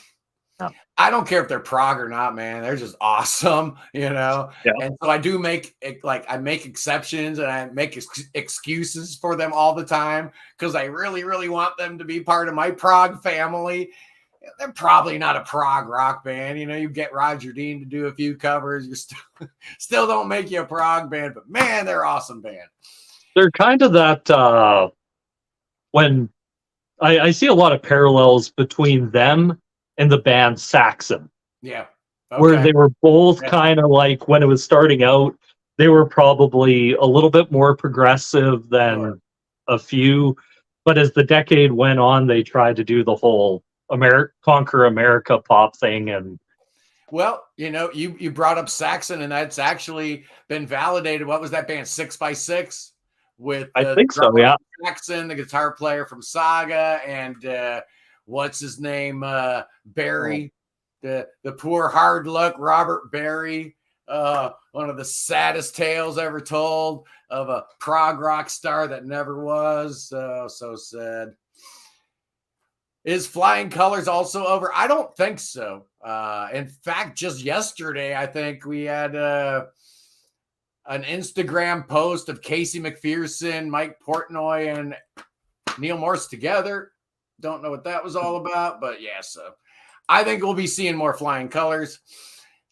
I don't care if they're prog or not, man. They're just awesome, Yeah. And so I do make exceptions and I make excuses for them all the time because I really, really want them to be part of my prog family. They're probably not a prog rock band. You get Roger Dean to do a few covers. You still don't make you a prog band, but man, they're awesome band. They're kind of that when I see a lot of parallels between them and the band Saxon. Yeah. Okay. Where they were both kind of like, when it was starting out, they were probably a little bit more progressive than a few. But as the decade went on, they tried to do the whole Conquer America pop thing. And well, you brought up Saxon, and that's actually been validated. What was that band, 6x6? With I think so, yeah. Saxon, the guitar player from Saga, and what's his name? Barry, the poor hard luck Robert Barry. One of the saddest tales ever told of a prog rock star that never was. So sad. Is Flying Colors also over? I don't think so. In fact, just yesterday, I think we had an Instagram post of Casey McPherson, Mike Portnoy, and Neil Morse together. Don't know what that was all about, but yeah, so I think we'll be seeing more Flying Colors.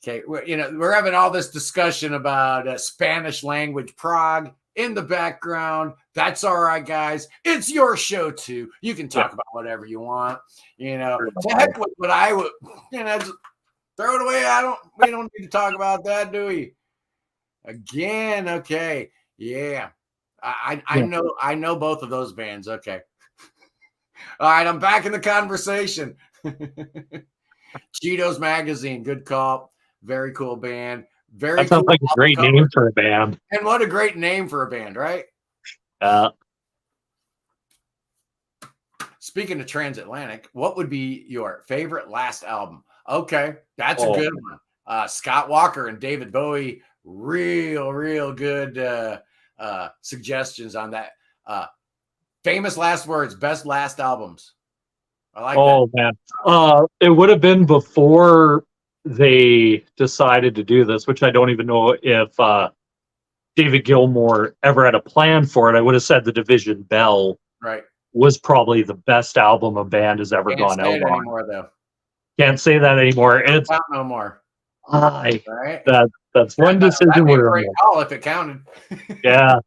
Okay, we're having all this discussion about Spanish language prog in the background. That's all right, guys. It's your show too. You can talk about whatever you want. To heck with what I would. Just throw it away. We don't need to talk about that, do we? Again, okay, yeah. I know both of those bands. Okay. All right, I'm back in the conversation. Cheetos Magazine, good call. Very cool band. That sounds like a great name for a band. And what a great name for a band, right? Speaking of transatlantic, what would be your favorite last album? Okay, that's a good one. Scott Walker and David Bowie, real good suggestions on that. Famous last words, best last albums. I like that. Man. It would have been before they decided to do this, which I don't even know if David Gilmour ever had a plan for it. I would have said The Division Bell was probably the best album a band has ever gone out on. Anymore, though. Can't say that anymore. It's not no more. That's one decision. That'd be a great call if it counted. Yeah,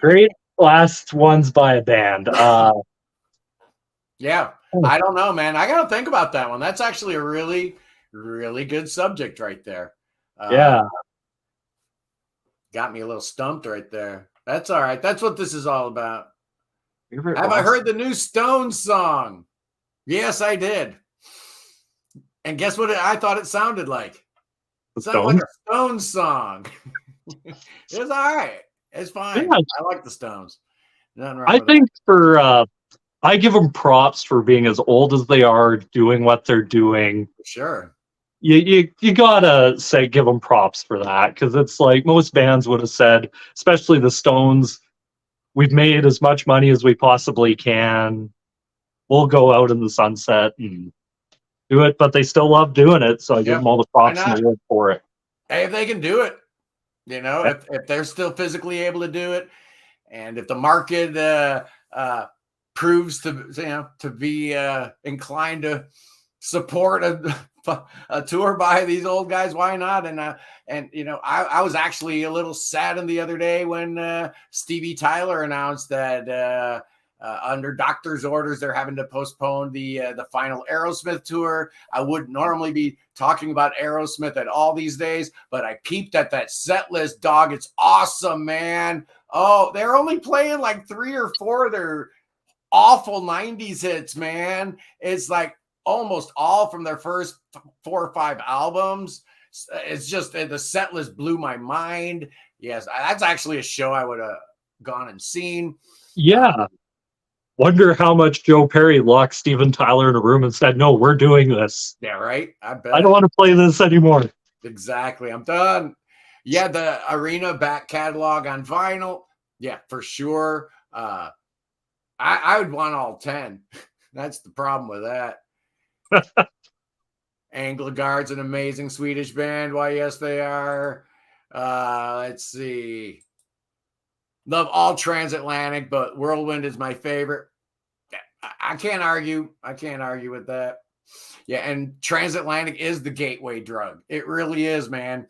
great last ones by a band. Yeah, I don't know, man. I got to think about that one. That's actually a really good subject right there. Yeah. Got me a little stumped right there. That's all right. That's what this is all about. Have I heard the new Stones song? Yes, I did. And guess what I thought it sounded like? It sounded like a Stones song. It's all right. It's fine. Yeah. I like the Stones. Nothing wrong with think that. I give them props for being as old as they are, doing what they're doing. Sure. You gotta give them props for that, because it's like most bands would have said, especially the Stones, we've made as much money as we possibly can. We'll go out in the sunset and do it, but they still love doing it. So I give them all the props in the world for it. Hey, if they can do it, if they're still physically able to do it, and if the market proves to be inclined to support a tour by these old guys, why not? And I was actually a little saddened the other day when Stevie Tyler announced that under doctor's orders they're having to postpone the final Aerosmith tour. I wouldn't normally be talking about Aerosmith at all these days, but I peeped at that set list, dog. It's awesome, man. Oh, they're only playing like 3 or 4 of their awful 90s hits, man. It's like almost all from their first 4 or 5 albums. It's just, the set list blew my mind. Yes, that's actually a show I would have gone and seen. Yeah. Wonder how much Joe Perry locked Steven Tyler in a room and said, no, we're doing this. Yeah, right? I bet. I don't want to play this anymore. Exactly. I'm done. Yeah, the Arena back catalog on vinyl. Yeah, for sure. I would want all 10. That's the problem with that. Angligard's an amazing Swedish band. Why, yes, they are. Let's see. Love all transatlantic, but Whirlwind is my favorite. I can't argue. I can't argue with that. Yeah, and transatlantic is the gateway drug. It really is, man.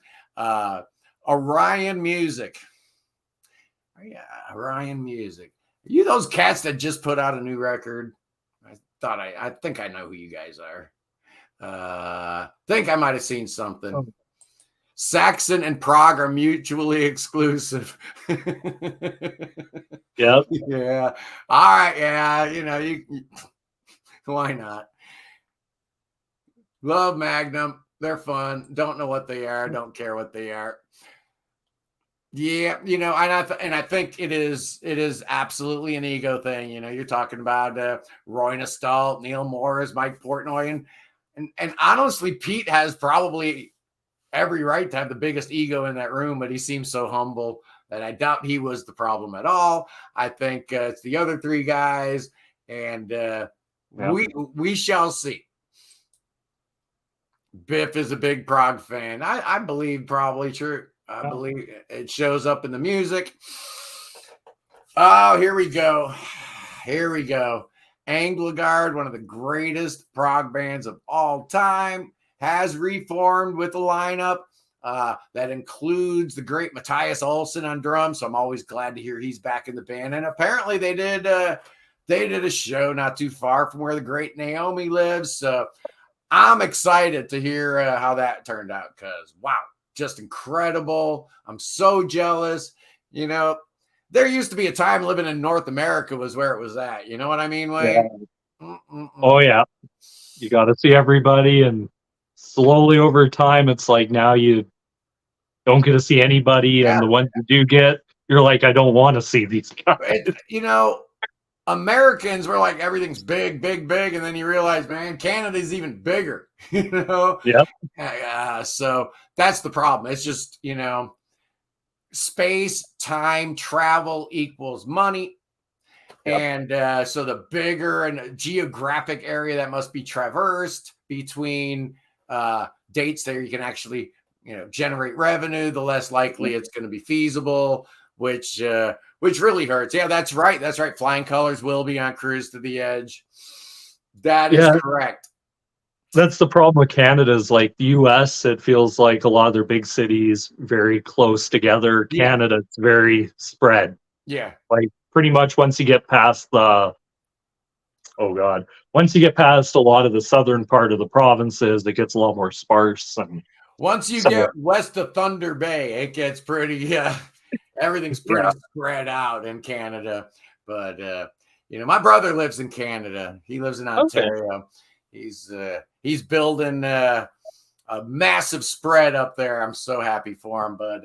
Orion Music. Yeah, Orion Music. You those cats that just put out a new record? I think I know who you guys are. Think I might have seen something. Oh. Saxon and Prog are mutually exclusive. Yep. Yeah. All right. Yeah. You why not? Love Magnum. They're fun. Don't know what they are. Don't care what they are. Yeah, and I think it is absolutely an ego thing. You're talking about Roy Nastalt, Neil Morris, Mike Portnoy, and honestly, Pete has probably every right to have the biggest ego in that room, but he seems so humble that I doubt he was the problem at all. I think it's the other 3 guys, and we shall see. Biff is a big Prog fan. I believe probably true. I believe it shows up in the music. Oh, here we go. Angligard, one of the greatest prog bands of all time, has reformed with a lineup that includes the great Matthias Olsson on drums. So I'm always glad to hear he's back in the band. And apparently they did a show not too far from where the great Naomi lives. So I'm excited to hear how that turned out, because wow. Just incredible. I'm so jealous. There used to be a time living in North America was where it was at. You know what I mean, Wayne? Yeah. Oh, yeah. You got to see everybody. And slowly over time, it's like now you don't get to see anybody. Yeah. And the ones you do get, you're like, I don't want to see these guys. Americans were like, everything's big, big, big. And then you realize, man, Canada's even bigger, Yep. So that's the problem. It's just, space, time, travel equals money. Yep. And so the bigger and geographic area that must be traversed between dates that you can actually, generate revenue, the less likely it's going to be feasible, which really hurts. Yeah, that's right. That's right. Flying colors will be on Cruise to the Edge. That is correct. That's the problem with Canada is like the US, it feels like a lot of their big cities very close together. Canada, it's very spread. Yeah. Like pretty much once you get past once you get past a lot of the southern part of the provinces, it gets a lot more sparse. And once you get west of Thunder Bay, it gets pretty, everything's pretty spread out in Canada. But, my brother lives in Canada. He lives in Ontario. Okay. He's building a massive spread up there. I'm so happy for him. But,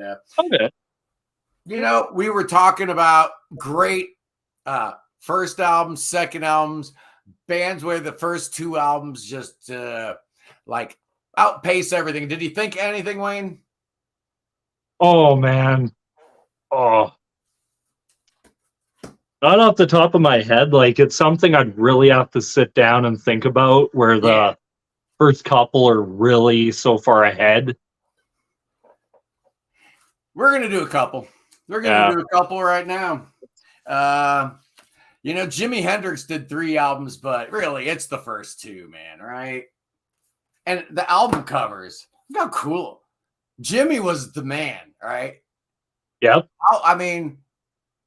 we were talking about great first albums, second albums, bands where the first two albums just like outpace everything. Did you think anything, Wayne? Oh, man. Oh. Not off the top of my head. Like, it's something I'd really have to sit down and think about, where the first couple are really so far ahead. We're going to do a couple. We're going to do a couple right now. Jimi Hendrix did 3 albums, but really it's the first 2, man, right? And the album covers, look how cool. Jimmy was the man, right? Yep. I mean,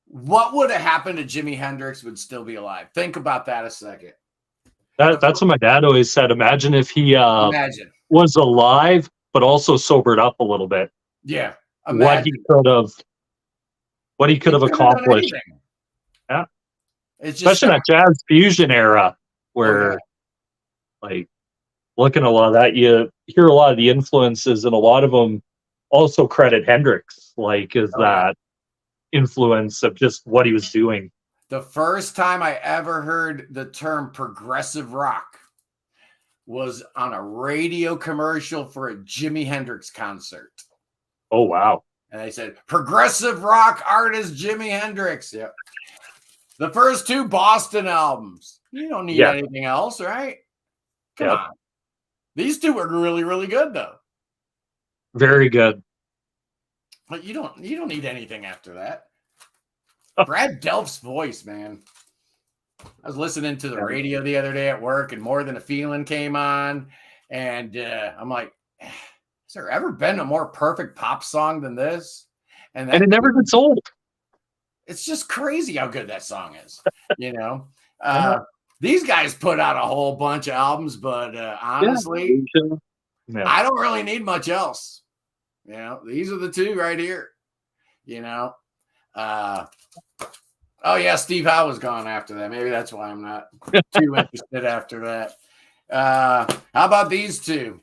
what would have happened to Jimi Hendrix would still be alive? Think about that a second. That's what my dad always said. Imagine if he was alive, but also sobered up a little bit. Yeah. Imagine. What he could have accomplished. Yeah. It's just especially in that jazz fusion era where like looking at a lot of that, you hear a lot of the influences, and a lot of them also credit Hendrix, like is that influence of just what he was doing. The first time I ever heard the term progressive rock was on a radio commercial for a Jimi Hendrix concert. Oh, wow. And they said, progressive rock artist Jimi Hendrix. Yep. The first 2 Boston albums. You don't need anything else, right? Come on. These 2 were really, really good, though. Very good. But you don't need anything after that. Brad Delp's voice, man. I was listening to the radio the other day at work, and More Than a Feeling came on, and I'm like, has there ever been a more perfect pop song than this? And it never gets old. It's just crazy how good that song is. These guys put out a whole bunch of albums, but honestly, I don't really need much else. These are the 2 right here. Steve Howe was gone after that. Maybe that's why I'm not too interested after that. How about these 2?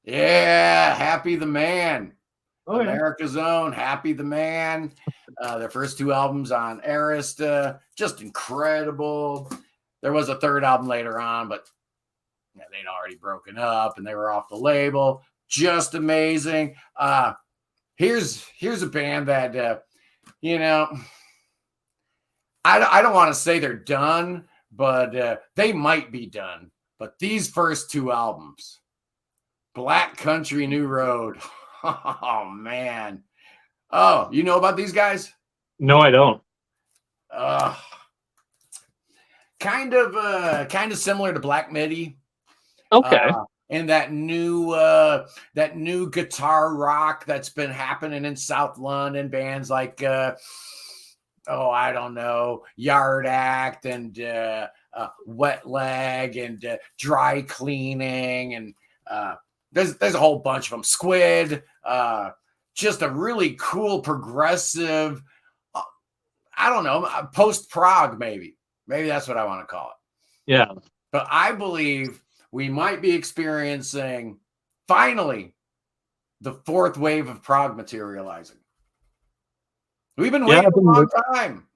Yeah, Happy the Man. America's Own, Happy the Man. Their first 2 albums on Arista, just incredible. There was a 3rd album later on, but they'd already broken up and they were off the label. Just amazing. Here's a band that I don't want to say they're done, but they might be done. But these first 2 albums, Black Country New Road. Oh, man. Oh, you know about these guys? No, I don't. Kind of similar to Black Midi. Okay. And that new guitar rock that's been happening in South London, bands like I don't know, Yard Act and Wet Leg and Dry Cleaning, and there's a whole bunch of them. Squid, just a really cool progressive, I don't know, post-prog maybe that's what I want to call it. Yeah. But I believe we might be experiencing finally the fourth wave of prog materializing. We've been waiting a long time.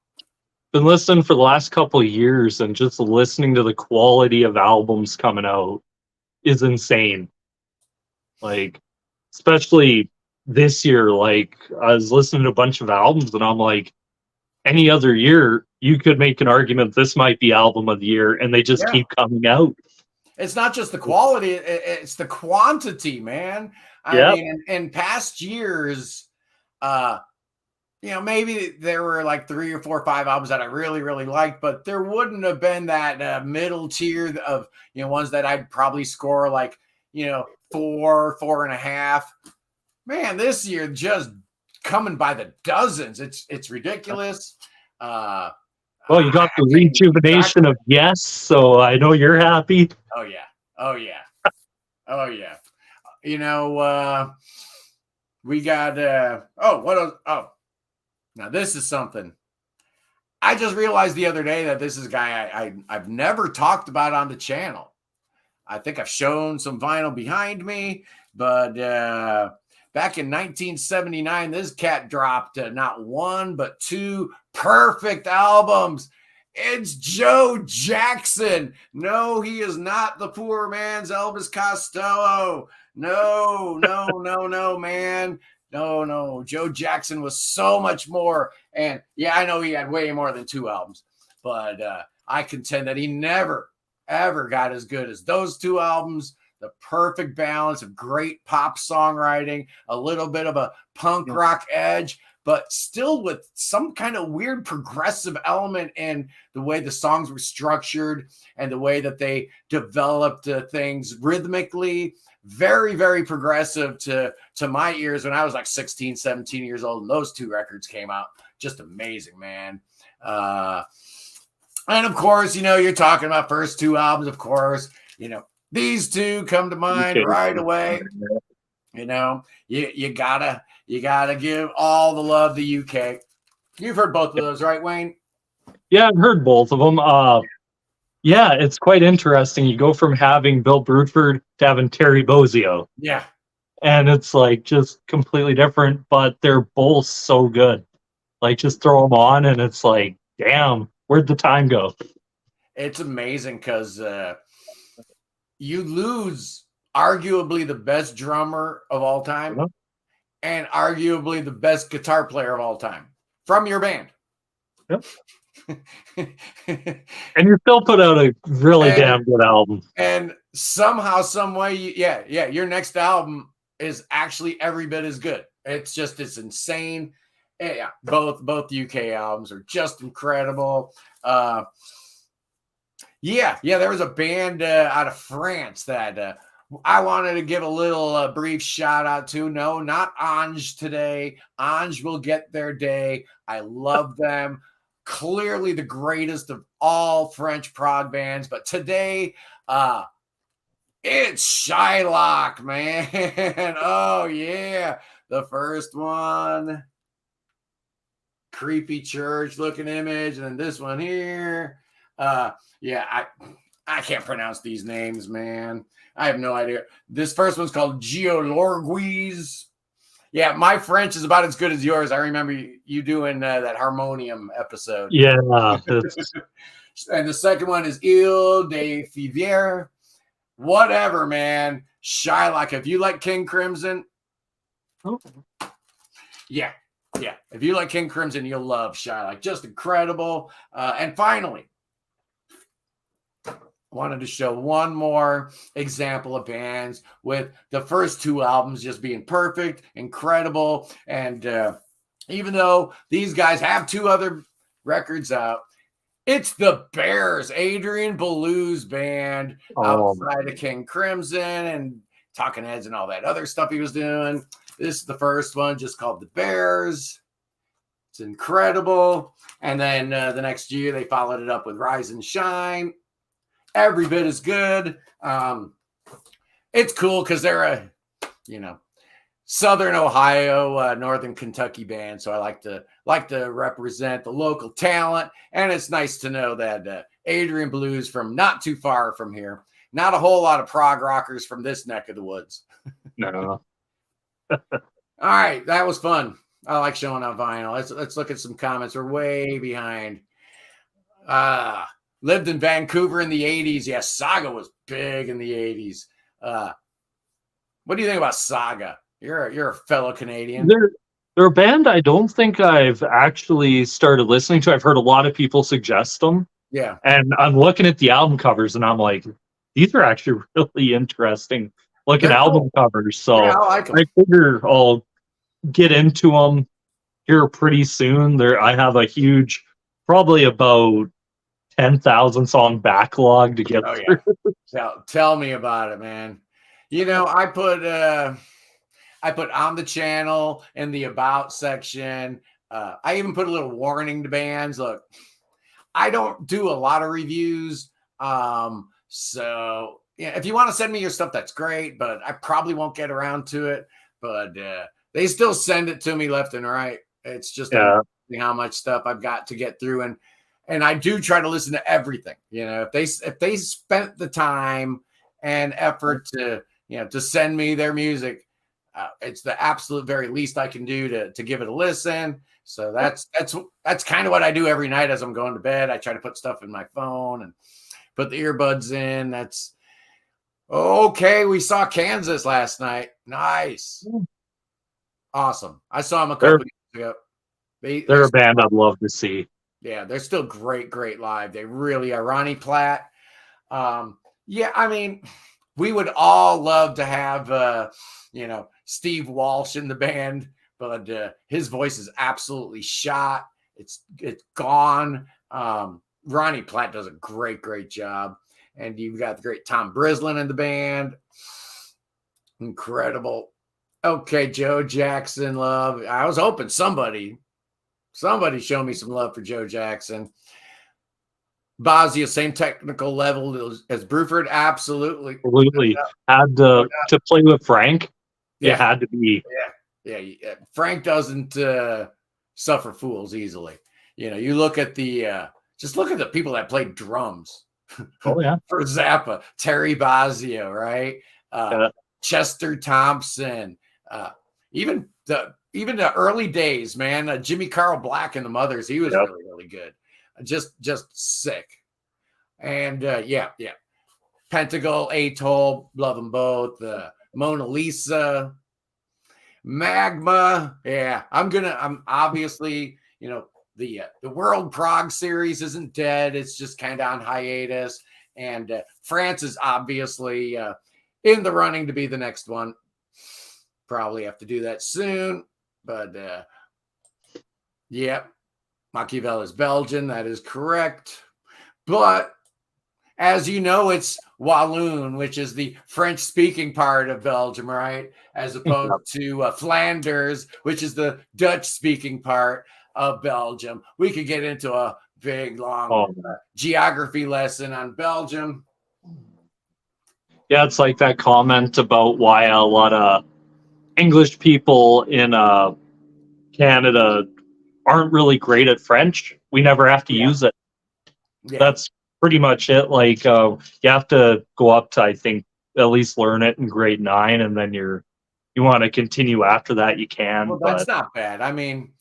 Been listening for the last couple of years, and just listening to the quality of albums coming out is insane. Like, especially this year, like I was listening to a bunch of albums, and I'm like, any other year, you could make an argument this might be album of the year, and they just keep coming out. It's not just the quality, it's the quantity, man. I mean, in past years, maybe there were like 3 or 4 or 5 albums that I really, really liked, but there wouldn't have been that middle tier of, ones that I'd probably score like, 4, 4.5. Man, this year just coming by the dozens. It's ridiculous. Well, you got the rejuvenation of Yes, so I know you're happy. Oh yeah. We got now this is something. I just realized the other day that this is a guy I've never talked about on the channel. I think I've shown some vinyl behind me, but back in 1979, this cat dropped not 1 but 2 perfect albums. It's Joe Jackson. No, he is not the poor man's Elvis Costello. No, man. No. Joe Jackson was so much more. And yeah, I know he had way more than 2 albums, but I contend that he never, ever got as good as those 2 albums. The perfect balance of great pop songwriting, a little bit of a punk rock edge, but still with some kind of weird progressive element in the way the songs were structured and the way that they developed things rhythmically. Very, very progressive to my ears when I was like 16, 17 years old. And those 2 records came out. Just amazing, man. And of course, you're talking about first 2 albums, of course, these 2 come to mind right away. You gotta give all the love to UK. You've heard both of those, right, Wayne? Yeah, I've heard both of them. Yeah, it's quite interesting. You go from having Bill Bruford to having Terry Bozzio. Yeah. And it's like just completely different, but they're both so good. Like, just throw them on and it's like, damn, where'd the time go? It's amazing because you lose arguably the best drummer of all time and arguably the best guitar player of all time from your band. Yep. And you still put out a really damn good album. And somehow, some way, your next album is actually every bit as good. It's insane. Yeah, both UK albums are just incredible. There was a band out of France that I wanted to give a little brief shout out to. No, not Ange today. Ange will get their day. I love them. Clearly the greatest of all French prog bands. But today, it's Shylock, man. Oh, yeah. The first one. Creepy church looking image. And then this one here. I can't pronounce these names, man. I have no idea. This first one's called Geolorgues. Yeah, my French is about as good as yours. I remember you doing that harmonium episode. Yeah. And the second one is Ile de Fivière. Whatever, man. Shylock. If you like King Crimson, yeah. If you like King Crimson, you'll love Shylock. Just incredible. And finally, wanted to show one more example of bands with the first 2 albums just being perfect, incredible. And even though these guys have 2 other records out, it's the Bears, Adrian Belew's band outside of King Crimson and Talking Heads and all that other stuff he was doing. This is the first one, just called The Bears. It's incredible. And then the next year, they followed it up with Rise and Shine. Every bit as good. It's cool because they're a, Southern Ohio, Northern Kentucky band. So I like to represent the local talent. And it's nice to know that Adrian Belew's from not too far from here. Not a whole lot of prog rockers from this neck of the woods. No. All right, that was fun. I like showing on vinyl. Let's look at some comments. We're way behind. Lived in Vancouver in the 80s. Yeah, Saga was big in the 80s. What do you think about Saga? You're a fellow Canadian. They're a band I don't think I've actually started listening to. I've heard a lot of people suggest them. Yeah. And I'm looking at the album covers and I'm like, these are actually really interesting looking album covers. So yeah, I like them. I figure I'll get into them here pretty soon. I have a huge, probably about 10,000 song backlog to get through. Yeah. Tell me about it, man. I put on the channel in the about section. I even put a little warning to bands. Look, I don't do a lot of reviews. So yeah, if you want to send me your stuff, that's great, but I probably won't get around to it. But they still send it to me left and right. It's just amazing how much stuff I've got to get through. And I do try to listen to everything. If they spent the time and effort to send me their music, it's the absolute very least I can do to give it a listen. So that's kind of what I do every night as I'm going to bed. I try to put stuff in my phone and put the earbuds in. That's okay. We saw Kansas last night. Nice. Awesome. I saw them a couple years ago. They're a band I'd love to see. Yeah, they're still great live. They really are. Ronnie Platt. Yeah, I mean, we would all love to have Steve Walsh in the band, but his voice is absolutely shot. It's gone. Ronnie Platt does a great job. And you've got the great Tom Brislin in the band. Incredible. Okay, Joe Jackson love. I was hoping somebody show me some love for Joe Jackson. Bosnia, same technical level as Bruford. Absolutely. Had to play with Frank. Yeah. It had to be. Yeah. Frank doesn't suffer fools easily. You look at just look at the people that played drums. Oh yeah. For Zappa, Terry Bozzio, right? Chester Thompson, even the early days, man. Jimmy Carl Black and the Mothers, he was really good. Just sick. And Pentacle, Atoll, love them both. Mona Lisa, Magma. Yeah, I'm obviously, the World Prog series isn't dead. It's just kind of on hiatus. And France is obviously in the running to be the next one. Probably have to do that soon. But Machiavelli is Belgian. That is correct. But as you know, it's Walloon, which is the French-speaking part of Belgium, right? As opposed to Flanders, which is the Dutch-speaking part of Belgium. We could get into a big, long geography lesson on Belgium. Yeah, it's like that comment about why a lot of English people in Canada aren't really great at French. We never have to use it. Yeah. That's pretty much it. Like you have to go up to, I think, at least learn it in grade 9, and then you want to continue after that, you can. Well, that's not bad. I mean,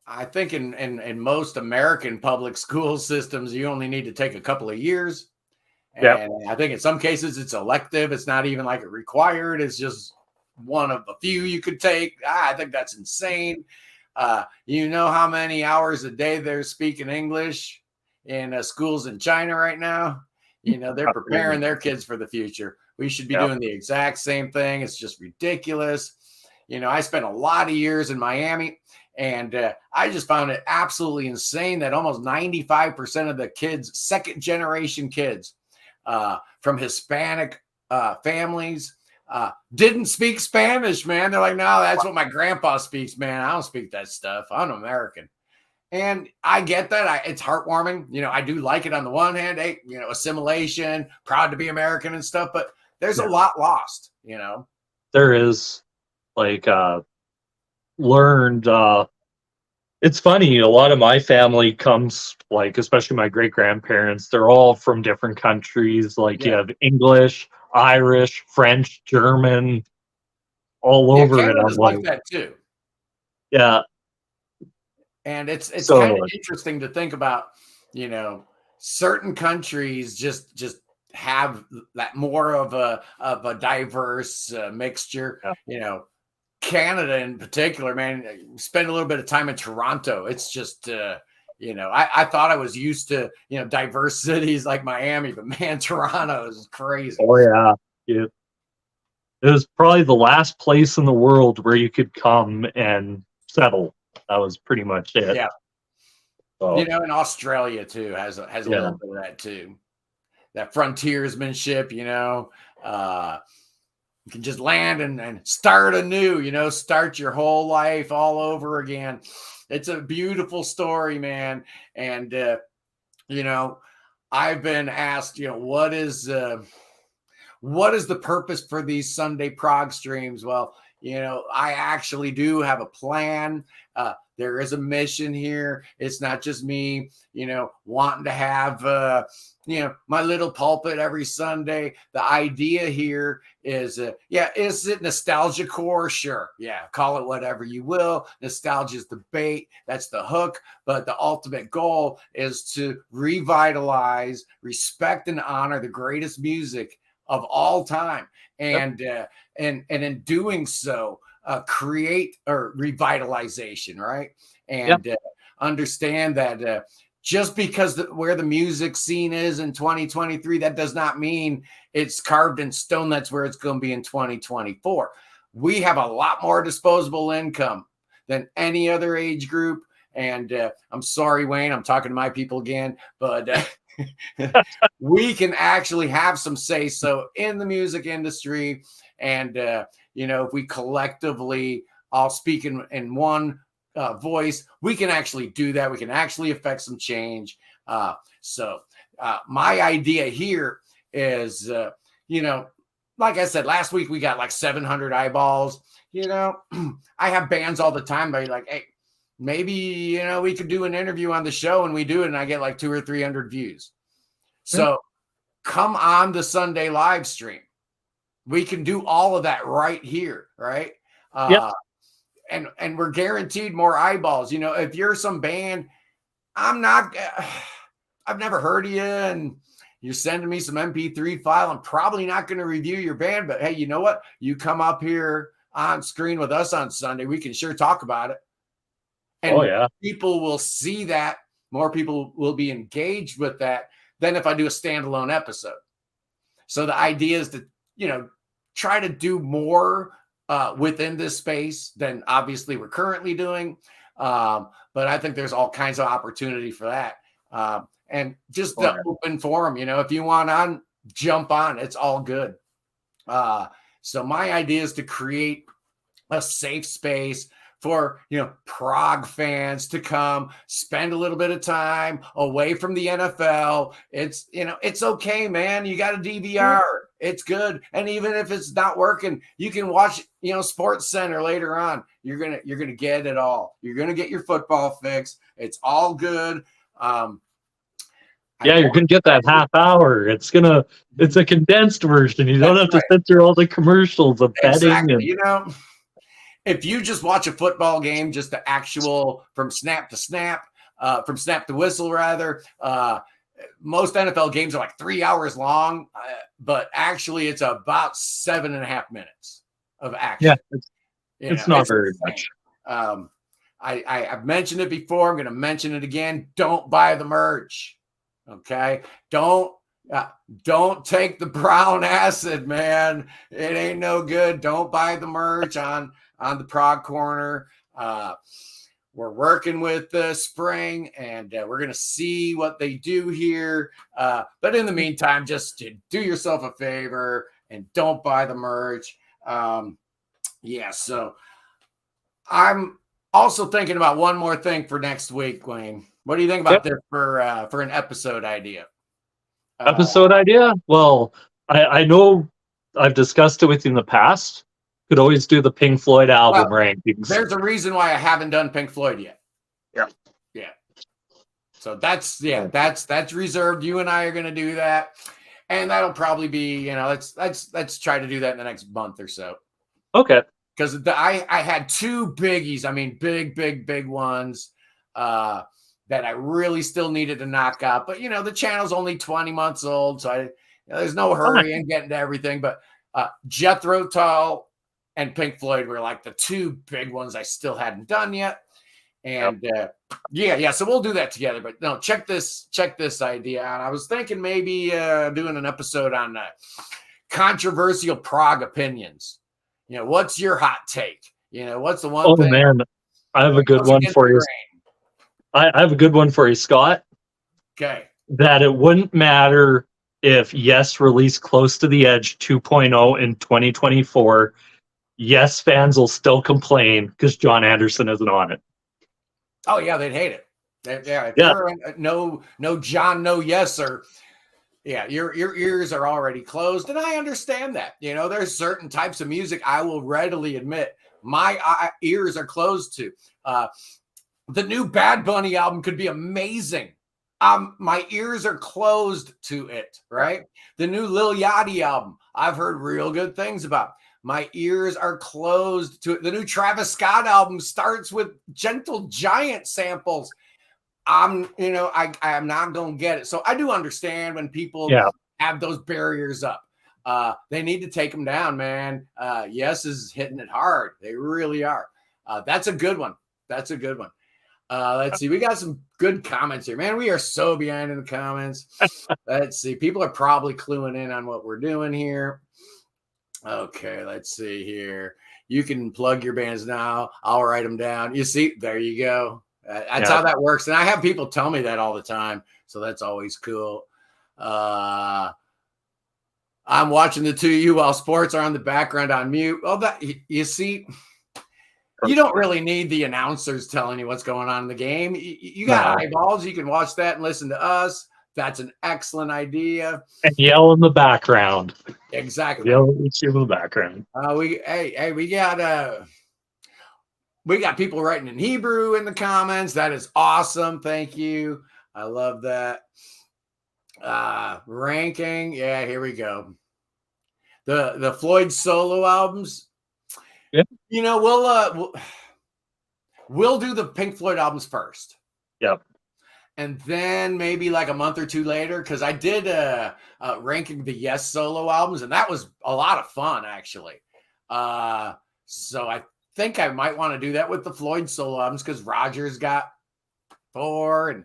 I think in most American public school systems, you only need to take a couple of years. And I think in some cases it's elective. It's not even like it required. It's just one of a few you could take. I think that's insane. You know how many hours a day they're speaking English in schools in China right now? They're preparing their kids for the future. We should be doing the exact same thing. It's just ridiculous. I spent a lot of years in Miami, and I just found it absolutely insane that almost 95% of the kids, second generation kids from Hispanic families, didn't speak Spanish, man. They're like, no, that's what my grandpa speaks, man. I don't speak that stuff. I'm American. And I get that. It's heartwarming. I do like it on the one hand, hey, assimilation, proud to be American and stuff, but there's a lot lost, There is, like, learned, it's funny, a lot of my family comes, like, especially my great-grandparents, they're all from different countries. Like, you have English, Irish, French, German, all over it. I'm Canada's like that too. Yeah. And it's So kind of interesting to think about, certain countries just have that more of a diverse mixture. yeah. Canada in particular, man, spend a little bit of time in Toronto. It's just I thought I was used to diverse cities like Miami, but man, Toronto is crazy. Oh yeah. It was probably the last place in the world where you could come and settle. That was pretty much it. Yeah. So, and Australia too has a little bit of that too. That frontiersmanship, you can just land and start anew, start your whole life all over again. It's a beautiful story, man. And, I've been asked, what is the purpose for these Sunday Prog streams? Well, I actually do have a plan. There is a mission here. It's not just me, wanting to have, my little pulpit every Sunday. The idea here is, is it nostalgia core? Sure. Yeah. Call it whatever you will. Nostalgia is the bait. That's the hook. But the ultimate goal is to revitalize, respect, and honor the greatest music of all time. And, and in doing so, create or revitalization, right? And understand that just because where the music scene is in 2023, that does not mean it's carved in stone. That's where it's going to be in 2024. We have a lot more disposable income than any other age group. And I'm sorry, Wayne, I'm talking to my people again, but we can actually have some say-so in the music industry. And, if we collectively all speak in one voice, we can actually do that. We can actually affect some change. So my idea here is, like I said, last week we got like 700 eyeballs. I have bands all the time. They're like, hey, maybe, we could do an interview on the show, and we do it, and I get like 200 or 300 views. So come on the Sunday live stream. We can do all of that right here, right? And we're guaranteed more eyeballs. If you're some band, I've never heard of you, and you're sending me some MP3 file, I'm probably not going to review your band, but hey, you know what? You come up here on screen with us on Sunday, we can sure talk about it. And people will see that. More people will be engaged with that than if I do a standalone episode. So the idea is to, try to do more within this space than obviously we're currently doing. But I think there's all kinds of opportunity for that. And just the open forum, if you want on, jump on, it's all good. So my idea is to create a safe space for, prog fans to come spend a little bit of time away from the NFL. It's, it's okay, man. You got a DVR. It's good. And even if it's not working, you can watch, Sports Center later on. You're going to get it all. You're going to get your football fix. It's all good. You're going to get that half hour. It's a condensed version. You don't have to sit through all the commercials of betting. Exactly. If you just watch a football game, just the actual from snap to snap, from snap to whistle, rather, most NFL games are like 3 hours long, but actually it's about 7.5 minutes of action. Yeah, it's not very much. I've mentioned it before. I'm going to mention it again. Don't buy the merch. Okay. Don't take the brown acid, man. It ain't no good. Don't buy the merch on the Prog Corner. We're working with Spring, and we're going to see what they do here. But in the meantime, just do yourself a favor and don't buy the merch. So I'm also thinking about one more thing for next week, Wayne. What do you think about this for an episode idea? Episode idea? Well, I know I've discussed it with you in the past. Could always do the Pink Floyd album rankings. There's a reason why I haven't done Pink Floyd yet. Yeah. So that's reserved. You and I are going to do that, and that'll probably be let's try to do that in the next month or so. Okay. because I had two biggies. I mean, big ones that I really still needed to knock out. But the channel's only 20 months old, so there's no hurry in getting to everything. But Jethro Tull and Pink Floyd were like the two big ones I still hadn't done yet. And so we'll do that together. But no, check this idea out. I was thinking maybe doing an episode on controversial prog opinions. What's your hot take? What's the one thing? Oh man, I have a good one for you. I have a good one for you, Scott. Okay. That it wouldn't matter if Yes released Close to the Edge 2.0 in 2024. Yes fans will still complain because John Anderson isn't on it. Oh yeah, they'd hate it. No John, no Yes, or your ears are already closed, and I understand that. There's certain types of music I will readily admit my ears are closed to. The new Bad Bunny album could be amazing. My ears are closed to it, right? The new Lil Yachty album, I've heard real good things about. My ears are closed to it. The new Travis Scott album starts with Gentle Giant samples. I'm not going to get it. So I do understand when people have those barriers up. They need to take them down, man. Yes is hitting it hard. They really are. That's a good one. Let's see. We got some good comments here, man. We are so behind in the comments. Let's see. People are probably cluing in on what we're doing here. Okay, let's see here. You can plug your bands now. I'll write them down. You see, there you go. That's how that works. And I have people tell me that all the time. So that's always cool. I'm watching the two of you while sports are on the background on mute. Oh, that you see, you don't really need the announcers telling you what's going on in the game. You got eyeballs. You can watch that and listen to us. That's an excellent idea. And yell in the background. Exactly. Yell in the background. We got people writing in Hebrew in the comments. That is awesome. Thank you. I love that. Ranking. Yeah, here we go. The Floyd solo albums. Yeah. We'll do the Pink Floyd albums first. Yep. And then maybe like a month or two later, because I did ranking the Yes solo albums, and that was a lot of fun, actually. So I think I might want to do that with the Floyd solo albums, because Roger's got 4, and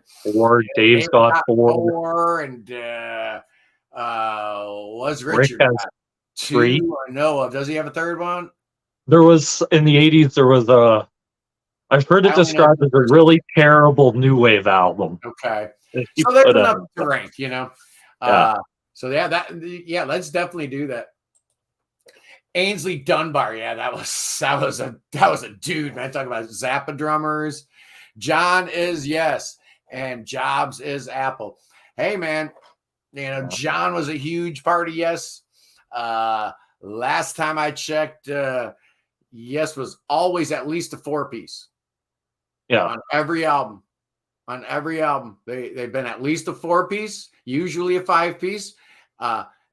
Dave's got 4, and was Richard Rick has got 2 3. I know of. Does he have a third one? There was in the 80s. There was I've heard it described as a really terrible new wave album. Okay, so there's enough to rank, let's definitely do that. Ainsley Dunbar, that was a dude, man. Talking about Zappa drummers. John is Yes, and Jobs is Apple. Hey, man, John was a huge part of Yes. Last time I checked, Yes was always at least a 4-piece. Yeah. On every album. They've been at least a 4-piece, usually a 5-piece.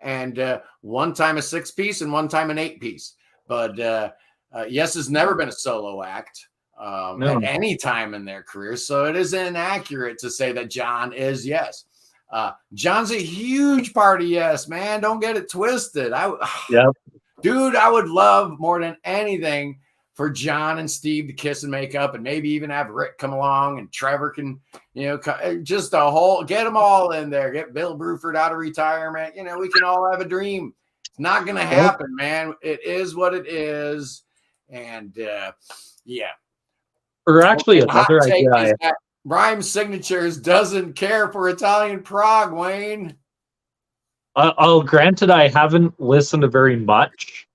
And one time a 6-piece and one time an 8-piece. But Yes has never been a solo act at any time in their career. So it is inaccurate to say that John is Yes. John's a huge part of Yes, man. Don't get it twisted. Dude, I would love more than anything for John and Steve to kiss and make up, and maybe even have Rick come along, and Trevor can, just get them all in there. Get Bill Bruford out of retirement. We can all have a dream. It's not going to happen, man. It is what it is. And Or actually another idea. Rhyme Signatures doesn't care for Italian prog, Wayne. Granted, I haven't listened to very much.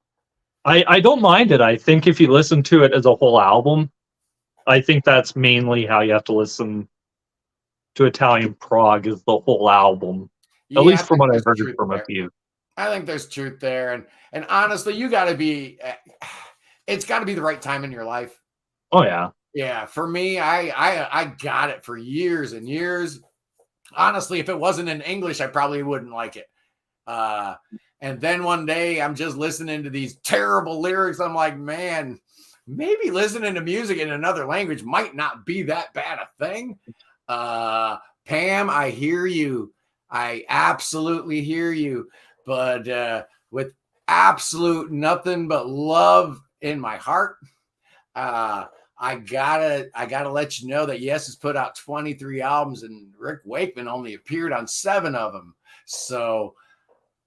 I don't mind it. I think if you listen to it as a whole album, I think that's mainly how you have to listen to Italian prog, is the whole album. At least from what I've heard from a few. I think there's truth there. And honestly, you got to be, it's got to be the right time in your life. Oh, yeah. Yeah. For me, I got it for years and years. Honestly, if it wasn't in English, I probably wouldn't like it. And then one day I'm just listening to these terrible lyrics. I'm like, man, maybe listening to music in another language might not be that bad a thing. Pam, I hear you. I absolutely hear you. But with absolute nothing but love in my heart, I gotta let you know that Yes has put out 23 albums and Rick Wakeman only appeared on 7 of them. So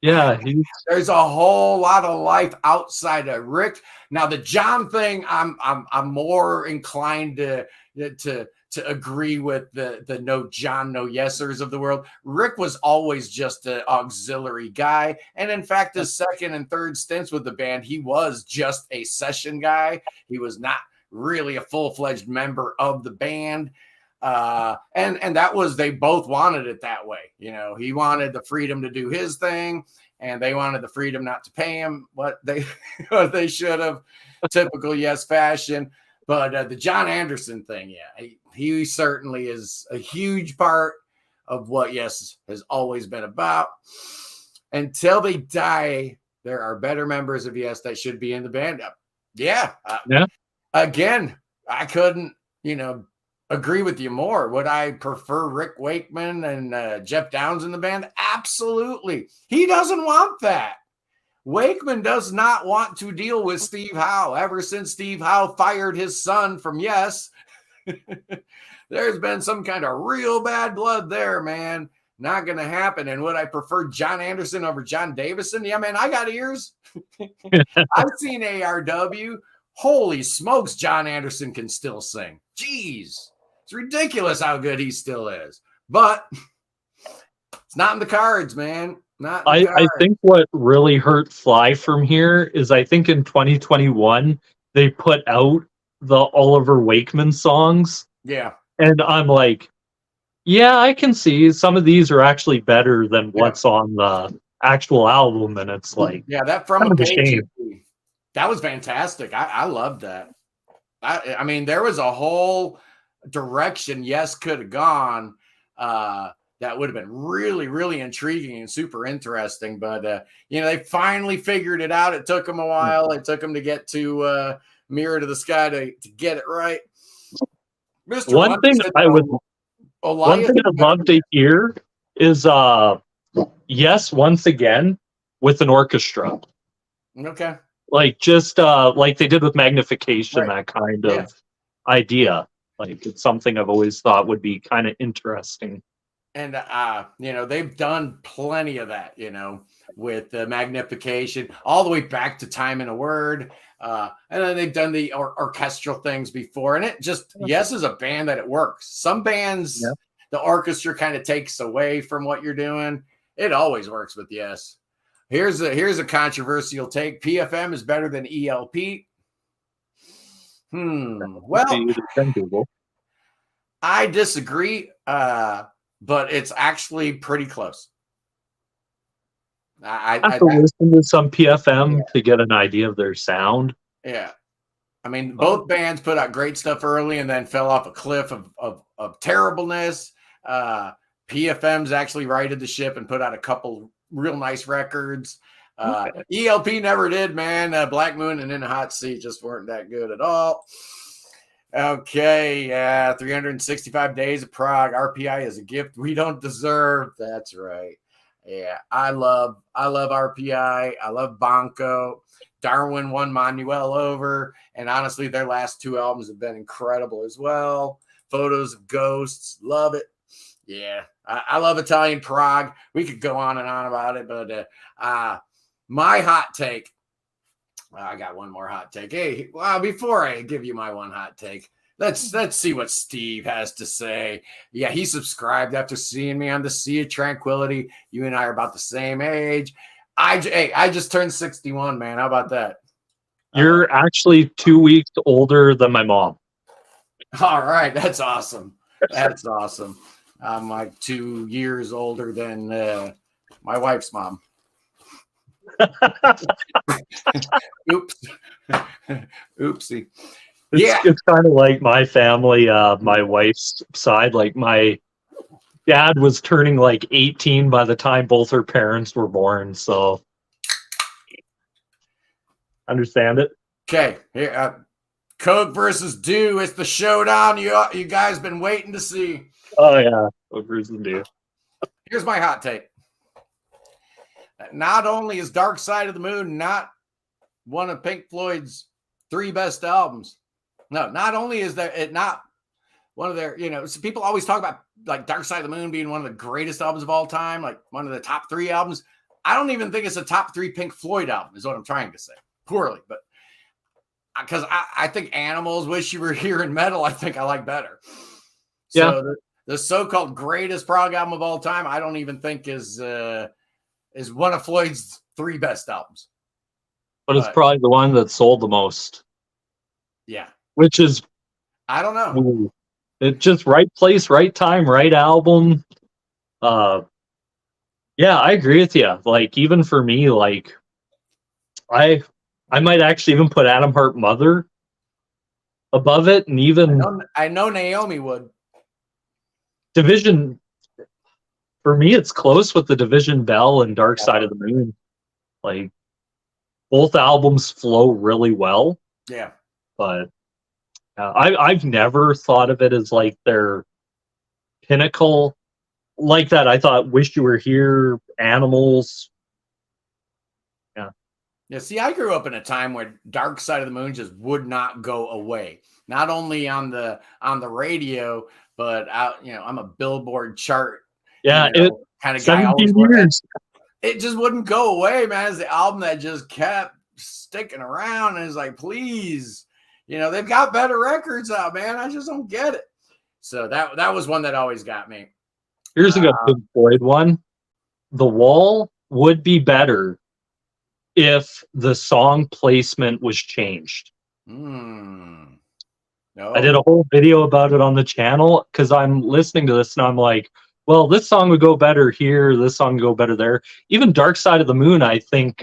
yeah, there's a whole lot of life outside of Rick. Now the John thing, I'm more inclined to agree with the no John, no Yesers of the world. Rick was always just an auxiliary guy. And in fact, his second and third stints with the band, he was just a session guy. He was not really a full-fledged member of the band. And that was, they both wanted it that way. You know, he wanted the freedom to do his thing, and they wanted the freedom not to pay him what they should have. Typical Yes fashion. But the John Anderson thing, yeah, he certainly is a huge part of what Yes has always been about. Until they die, there are better members of Yes that should be in the band. Yeah. Again, I couldn't, agree with you more. Would I prefer Rick Wakeman and Jeff Downs in the band? Absolutely. He doesn't want that. Wakeman does not want to deal with Steve Howe. Ever since Steve Howe fired his son from Yes, there's been some kind of real bad blood there, man. Not going to happen. And would I prefer John Anderson over John Davison? Yeah, man, I got ears. I've seen ARW. Holy smokes, John Anderson can still sing. Jeez. It's ridiculous how good he still is. But it's not in the cards, man. I think what really hurt Fly from here is I think in 2021 they put out the Oliver Wakeman songs. Yeah. And I'm like, yeah, I can see some of these are actually better than what's on the actual album. And it's like, yeah, that From a Page, that was fantastic. I loved that. I mean, there was a whole direction Yes could have gone that would have been really, really intriguing and super interesting. But, they finally figured it out. It took them a while. It took them to get to Mirror to the Sky to get it right. Mr. One thing I'd love to hear is Yes once again with an orchestra. Okay. Like just like they did with Magnification, that kind of idea. Like it's something I've always thought would be kind of interesting. And, they've done plenty of that, with the Magnification all the way back to Time in a Word. And then they've done the orchestral things before. And it just, Yes is a band that it works. Some bands, the orchestra kind of takes away from what you're doing. It always works with Yes. Here's a controversial take. PFM is better than ELP. Well, I disagree. But it's actually pretty close. I have to listen to some PFM to get an idea of their sound. Yeah. I mean, both bands put out great stuff early and then fell off a cliff of terribleness. PFM's actually righted the ship and put out a couple real nice records. ELP never did, man. Black Moon and In a Hot Seat just weren't that good at all. Okay, 365 days of Prog. RPI is a gift we don't deserve. That's right. Yeah, I love RPI. I love Bonko. Darwin won Manuel over. And honestly, their last 2 albums have been incredible as well. Photos of Ghosts. Love it. Yeah, I love Italian Prog. We could go on and on about it, but my hot take. I got one more hot take. Hey, well, before I give you my one hot take, let's see what Steve has to say. Yeah, he subscribed after seeing me on the Sea of Tranquility. You and I are about the same age. I just turned 61, man. How about that? You're actually 2 weeks older than my mom. All right, that's awesome. That's awesome. I'm like 2 years older than my wife's mom. Oops. Oopsie. It's kind of like my family, my wife's side. Like my dad was turning like 18 by the time both her parents were born. So understand it. Okay, here, Coke versus Dew. It's the showdown you guys been waiting to see. Oh yeah, Coke versus Dew. Here's my hot take. Not only is Dark Side of the Moon not one of Pink Floyd's 3 best albums. No, not only is it not one of their, so people always talk about like Dark Side of the Moon being one of the greatest albums of all time, like one of the top 3 albums. I don't even think it's a top 3 Pink Floyd album, is what I'm trying to say. Poorly, but because I think Animals, Wish You Were Here, and Metal, I think I like better. So the so-called greatest prog album of all time, I don't even think is one of Floyd's 3 best albums. But it's probably the one that sold the most. Yeah. Which is, I don't know. It's just right place, right time, right album. Yeah, I agree with you. Like, even for me, like, I might actually even put Atom Heart Mother above it, and even I know Naomi would. Division, for me, it's close with the Division Bell and Dark Side of the Moon. Like, both albums flow really well. Yeah. But I've never thought of it as like their pinnacle like that. I thought Wish You Were Here, Animals. Yeah, see, I grew up in a time where Dark Side of the Moon just would not go away. Not only on the radio, but out, I'm a Billboard chart. Yeah, kind of guy. Years. It just wouldn't go away, man. It's the album that just kept sticking around, and it's like, please, they've got better records out, man. I just don't get it. So that was one that always got me. Here's a good Pink Floyd one. The Wall would be better if the song placement was changed. No. I did a whole video about it on the channel because I'm listening to this and I'm like, well, this song would go better here, this song would go better there. Even Dark Side of the Moon, I think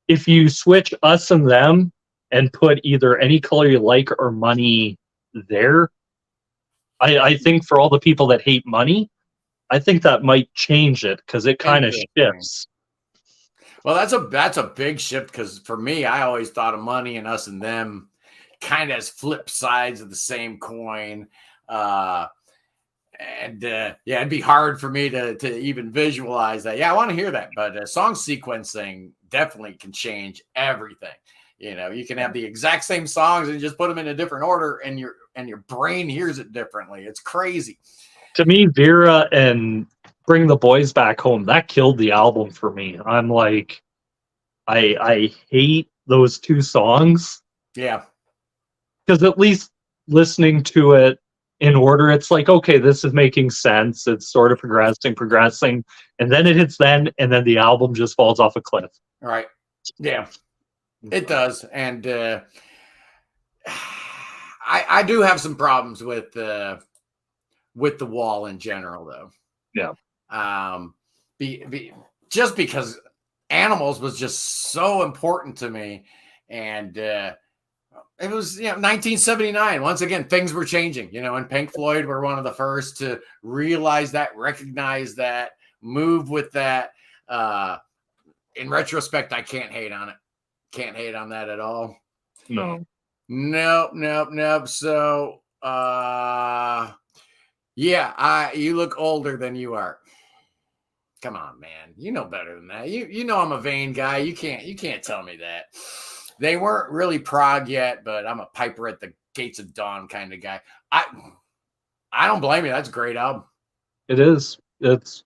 if you switch Us and Them and put either Any Color You Like or Money there, I think for all the people that hate Money, I think that might change it because it kind of shifts. Well, that's a big shift because for me, I always thought of Money and Us and Them kind of as flip sides of the same coin. It'd be hard for me to even visualize that. Yeah, I want to hear that, but song sequencing definitely can change everything. You can have the exact same songs and just put them in a different order, and your brain hears it differently. It's crazy. To me, Vera and Bring the Boys Back Home, that killed the album for me. I'm like, I hate those 2 songs. Yeah. Because at least listening to it in order, it's like, okay, this is making sense. It's sort of progressing. And then it hits and then the album just falls off a cliff. All right. Yeah, it does. And I do have some problems with The Wall in general, though. Yeah. Just because Animals was just so important to me. And it was 1979. Once again, things were changing, and Pink Floyd were one of the first to realize that, recognize that, move with that. In retrospect, I can't hate on it. Can't hate on that at all. No. Nope. So you look older than you are. Come on, man. You know better than that. You know I'm a vain guy. You can't tell me that. They weren't really prog yet, but I'm a Piper at the Gates of Dawn kind of guy. I don't blame you. That's a great album. It is. It's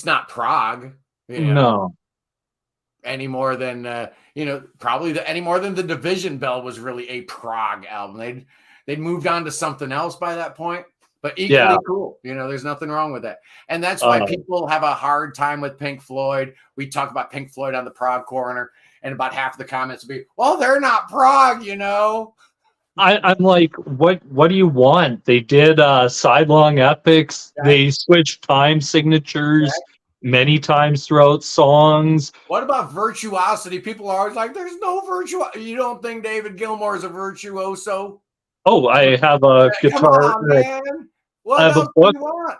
not prog. No. Any more than probably any more than the Division Bell was really a prog album. They'd moved on to something else by that point, but equally cool. There's nothing wrong with that. And that's why people have a hard time with Pink Floyd. We talk about Pink Floyd on the Prog Corner, and about half of the comments will be, well, they're not prog, I'm like, what do you want? They did sidelong epics. Yeah. They switched time signatures many times throughout songs. What about virtuosity? People are always like, there's no virtuosity. You don't think David Gilmour is a virtuoso? Oh, I have a guitar. Come on, man. What else do you want?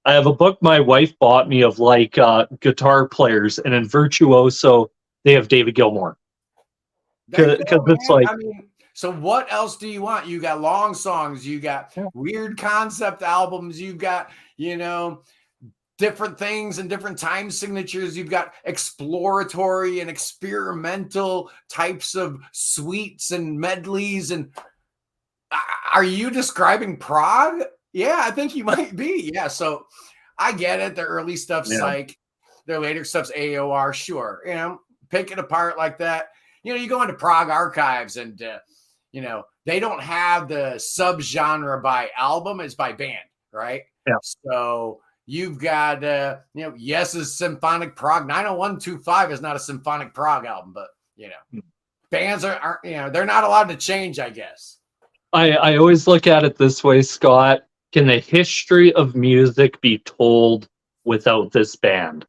I have a book my wife bought me of like guitar players, and in virtuoso, they have David Gilmour. Because it's like, I mean, so what else do you want? You got long songs, you got weird concept albums, you've got, different things and different time signatures. You've got exploratory and experimental types of suites and medleys. And are you describing prog? Yeah, I think you might be. Yeah, so I get it. The early stuff's psych, their later stuff's AOR. Sure, pick it apart like that. You go into Prog archives and they don't have the subgenre by album; it's by band, right? Yeah. So you've got Yes's Symphonic Prog 90125 is not a symphonic prog album, but bands aren't they're not allowed to change, I guess. I always look at it this way, Scott. Can the history of music be told without this band?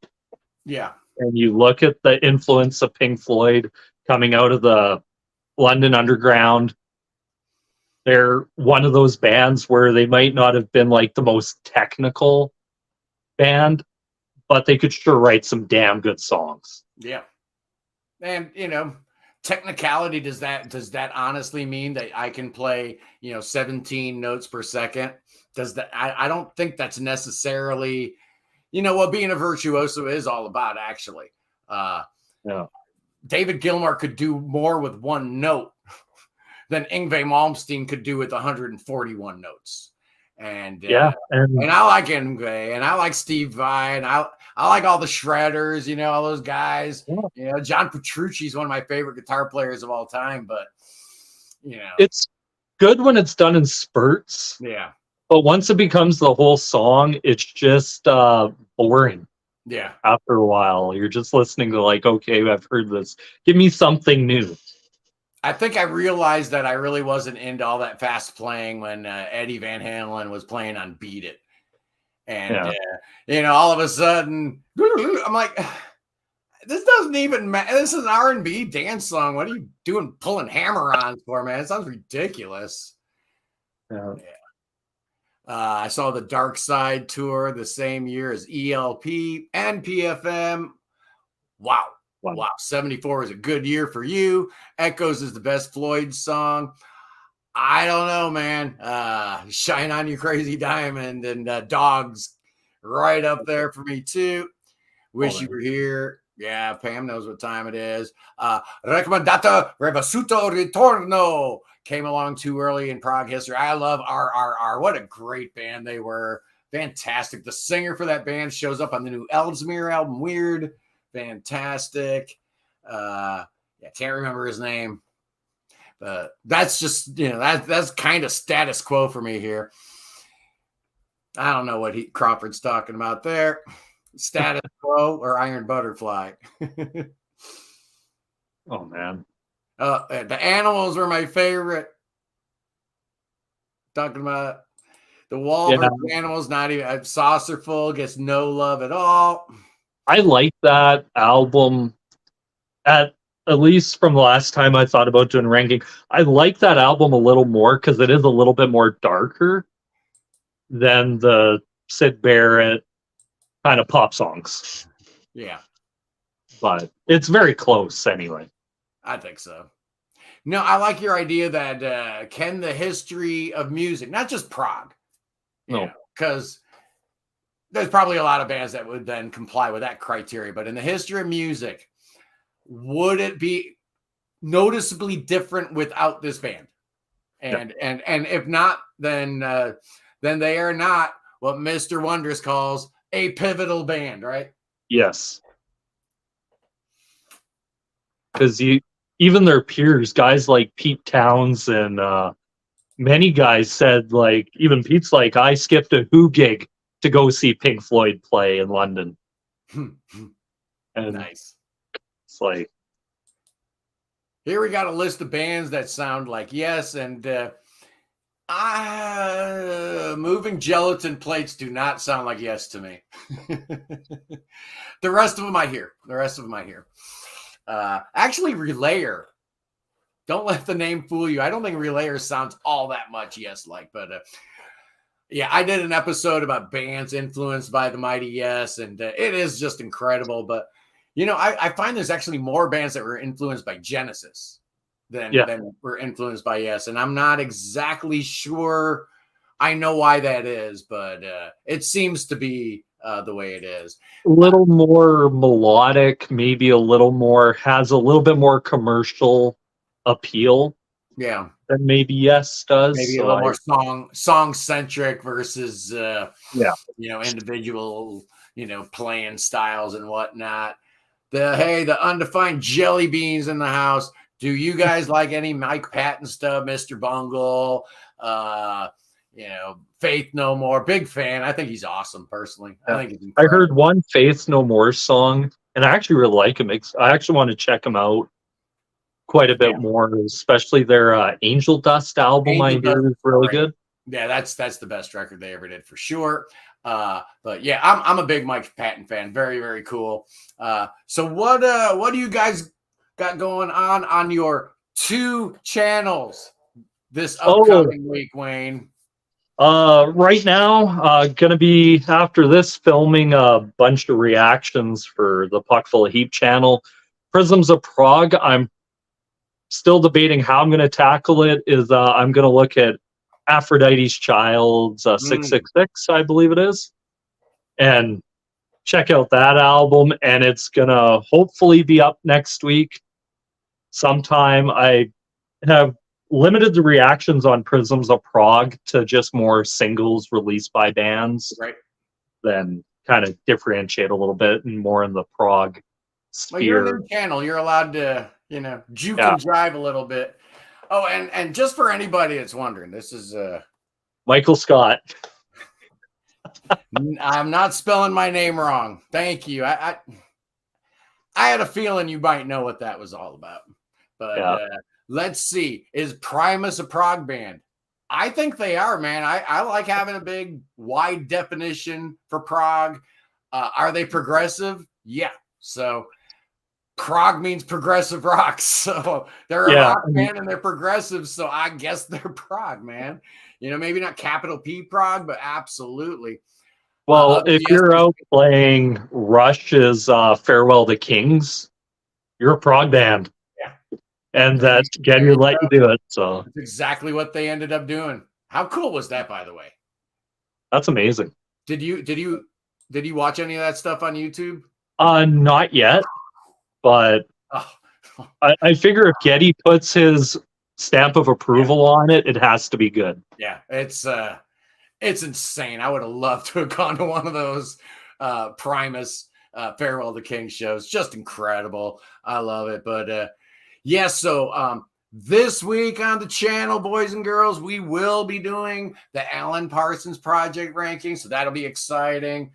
Yeah. And you look at the influence of Pink Floyd coming out of the London Underground. They're one of those bands where they might not have been like the most technical band, but they could sure write some damn good songs. Yeah. And technicality, does that honestly mean that I can play 17 notes per second? Does that I don't think that's necessarily what being a virtuoso is all about, actually. David Gilmour could do more with one note than Yngwie Malmsteen could do with 141 notes. And and I like Yngwie, and I like Steve Vai, and I like all the shredders, all those guys. John Petrucci is one of my favorite guitar players of all time, but it's good when it's done in spurts. Yeah. But once it becomes the whole song, it's just boring. Yeah. After a while, you're just listening to like, okay, I've heard this. Give me something new. I think I realized that I really wasn't into all that fast playing when Eddie Van Halen was playing on Beat It. And, all of a sudden, I'm like, this doesn't even matter. This is an R&B dance song. What are you doing pulling hammer-ons for, man? It sounds ridiculous. Yeah. I saw the Dark Side tour the same year as ELP and PFM. Wow. 74 is a good year for you. Echoes is the best Floyd song. I don't know, man. Shine On You Crazy Diamond and Dogs right up there for me too. Wish You Were Here. Yeah, Pam knows what time it is. Recomendato Rebasuto Ritorno came along too early in prog history. I love RRR. What a great band they were. Fantastic. The singer for that band shows up on the new Ellesmere album, Weird. Fantastic. I can't remember his name. But that's just, that's kind of status quo for me here. I don't know what Crawford's talking about there. Status quo or Iron Butterfly. Oh, man. The Animals were my favorite. Talking about the Walrus Animals, not even Saucerful gets no love at all. I like that album at least from the last time I thought about doing ranking. I like that album a little more because it is a little bit more darker than the Syd Barrett kind of pop songs. Yeah. But it's very close anyway. I think so. No, I like your idea that can the history of music, not just prog, because there's probably a lot of bands that would then comply with that criteria. But in the history of music, would it be noticeably different without this band? And if not, then they are not what Mr. Wondrous calls a pivotal band, right? Yes. Because even their peers, guys like Pete Towns and many guys said, like, even Pete's like, I skipped a Who gig to go see Pink Floyd play in London. And nice. It's like, here we got a list of bands that sound like Yes, and Moving Gelatin Plates do not sound like Yes to me. The rest of them I hear. Actually, Relayer. Don't let the name fool you. I don't think Relayer sounds all that much Yes-like, but I did an episode about bands influenced by the mighty Yes, and it is just incredible. But I find there's actually more bands that were influenced by Genesis than were influenced by Yes. And I'm not exactly sure I know why that is, but it seems to be the way it is. A little more melodic, maybe has a little bit more commercial appeal. Yeah. Than maybe Yes does. Maybe a little more song centric versus individual, playing styles and whatnot. The undefined jelly beans in the house. Do you guys like any Mike Patton stuff, Mr. Bungle? Faith No More. Big fan. I think he's awesome personally. I think he's incredible. I heard one Faith No More song, and I actually really like him. I actually want to check him out quite a bit more, especially their Angel Dust album. I hear is really good. Yeah, that's the best record they ever did for sure. But yeah, I'm a big Mike Patton fan. Very, very cool. So what do you guys got going on your 2 channels this upcoming week, Wayne? Right now, gonna be after this filming a bunch of reactions for the Puck Full of Heat channel. Prisms of Prog, I'm still debating how I'm gonna tackle it. I'm gonna look at Aphrodite's Child's 666, I believe it is, and check out that album, and it's gonna hopefully be up next week sometime. I have limited the reactions on Prisms of Prog to just more singles released by bands, right? Then kind of differentiate a little bit and more in the prog sphere. Well, you're a new channel. You're allowed to, juke and drive a little bit. Oh, and just for anybody that's wondering, this is Michael Scott. I'm not spelling my name wrong. Thank you. I had a feeling you might know what that was all about. But let's see. Is Primus a prog band? I think they are, man. I like having a big, wide definition for prog. Are they progressive? Yeah. So prog means progressive rock. So they're a rock band and they're progressive. So I guess they're prog, man. Maybe not capital P prog, but absolutely. Well, if you're out playing Rush's Farewell to Kings, you're a prog band. Yeah. And that's again, you let you do it. So that's exactly what they ended up doing. How cool was that, by the way? That's amazing. Did you watch any of that stuff on YouTube? Not yet. But I figure if Getty puts his stamp of approval on it, it has to be good. Yeah, it's insane. I would have loved to have gone to one of those Primus Farewell to King shows. Just incredible. I love it. But so this week on the channel, boys and girls, we will be doing the Alan Parsons Project ranking. So that'll be exciting.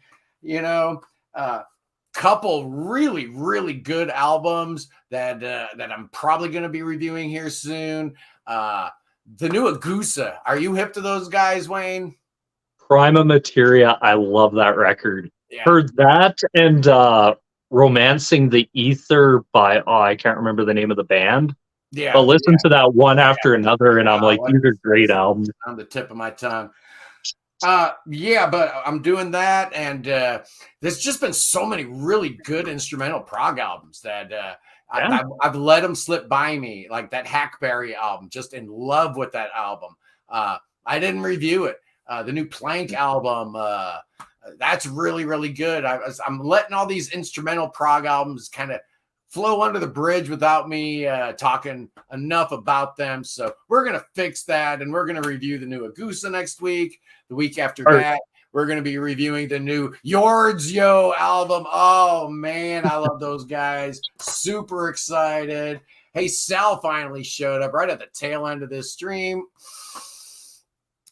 Couple really, really good albums that I'm probably going to be reviewing here soon. The new Agusa. Are you hip to those guys, Wayne? Prima Materia. I love that record. Yeah. Heard that and Romancing the Ether by, I can't remember the name of the band. Yeah. But listen to that one after another, and I'm like, these are great albums. On the tip of my tongue. But I'm doing that, and there's just been so many really good instrumental prog albums that I've let them slip by me, like that Hackberry album. Just in love with that album. I didn't review it. The new Plank album, that's really, really good. I'm letting all these instrumental prog albums kind of flow under the bridge without me talking enough about them. So we're going to fix that, and we're going to review the new Agusa next week. The week after that, we're going to be reviewing the new Yords Yo album. Oh, man, I love those guys. Super excited. Hey, Sal finally showed up right at the tail end of this stream.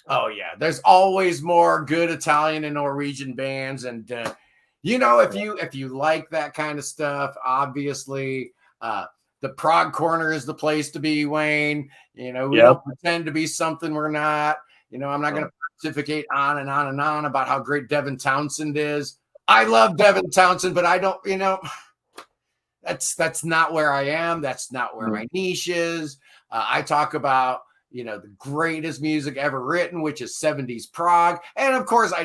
Oh, yeah, there's always more good Italian and Norwegian bands. And, if you like that kind of stuff, obviously, the Prog Corner is the place to be, Wayne. We don't pretend to be something we're not. I'm not going to pontificate on and on and on about how great Devin Townsend is. I love Devin Townsend, but I don't, that's not where I am. That's not where my niche is. I talk about, the greatest music ever written, which is 70s prog. And of course, I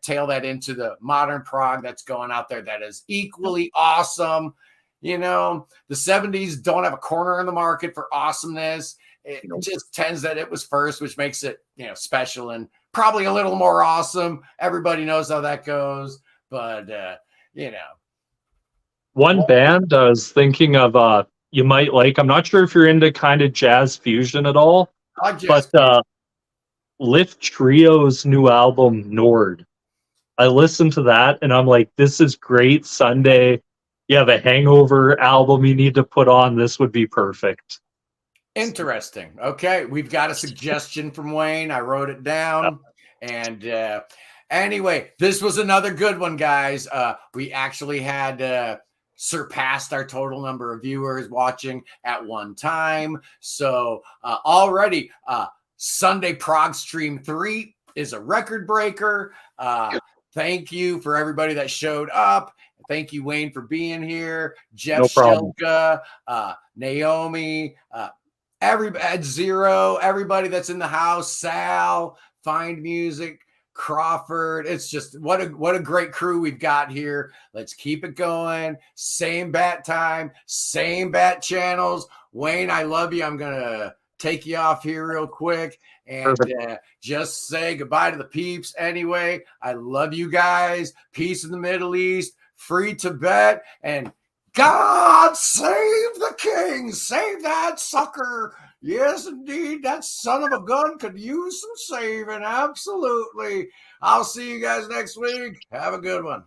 tail that into the modern prog that's going out there that is equally awesome. The 70s don't have a corner in the market for awesomeness. It just tends that it was first, which makes it, special and probably a little more awesome. Everybody knows how that goes. But, One band I was thinking of, you might like, I'm not sure if you're into kind of jazz fusion at all, but Lift Trio's new album, Nord. I listened to that and I'm like, this is great. Sunday, you have a hangover album you need to put on. This would be perfect. Interesting. Okay. We've got a suggestion from Wayne. I wrote it down. And anyway, this was another good one, guys. We actually had surpassed our total number of viewers watching at one time. So already Sunday Progstream 3 is a record breaker. Thank you for everybody that showed up. Thank you, Wayne, for being here. Jeff Shelka, Naomi, everybody, Zero, everybody that's in the house, Sal, Find Music, Crawford. It's just what a great crew we've got here. Let's keep it going. Same bat time, same bat channels. Wayne, I love you. I'm gonna take you off here real quick and just say goodbye to the peeps. Anyway, I love you guys. Peace in the Middle East, free Tibet, and God save the king. Save that sucker. Yes, indeed. That son of a gun could use some saving. Absolutely. I'll see you guys next week. Have a good one.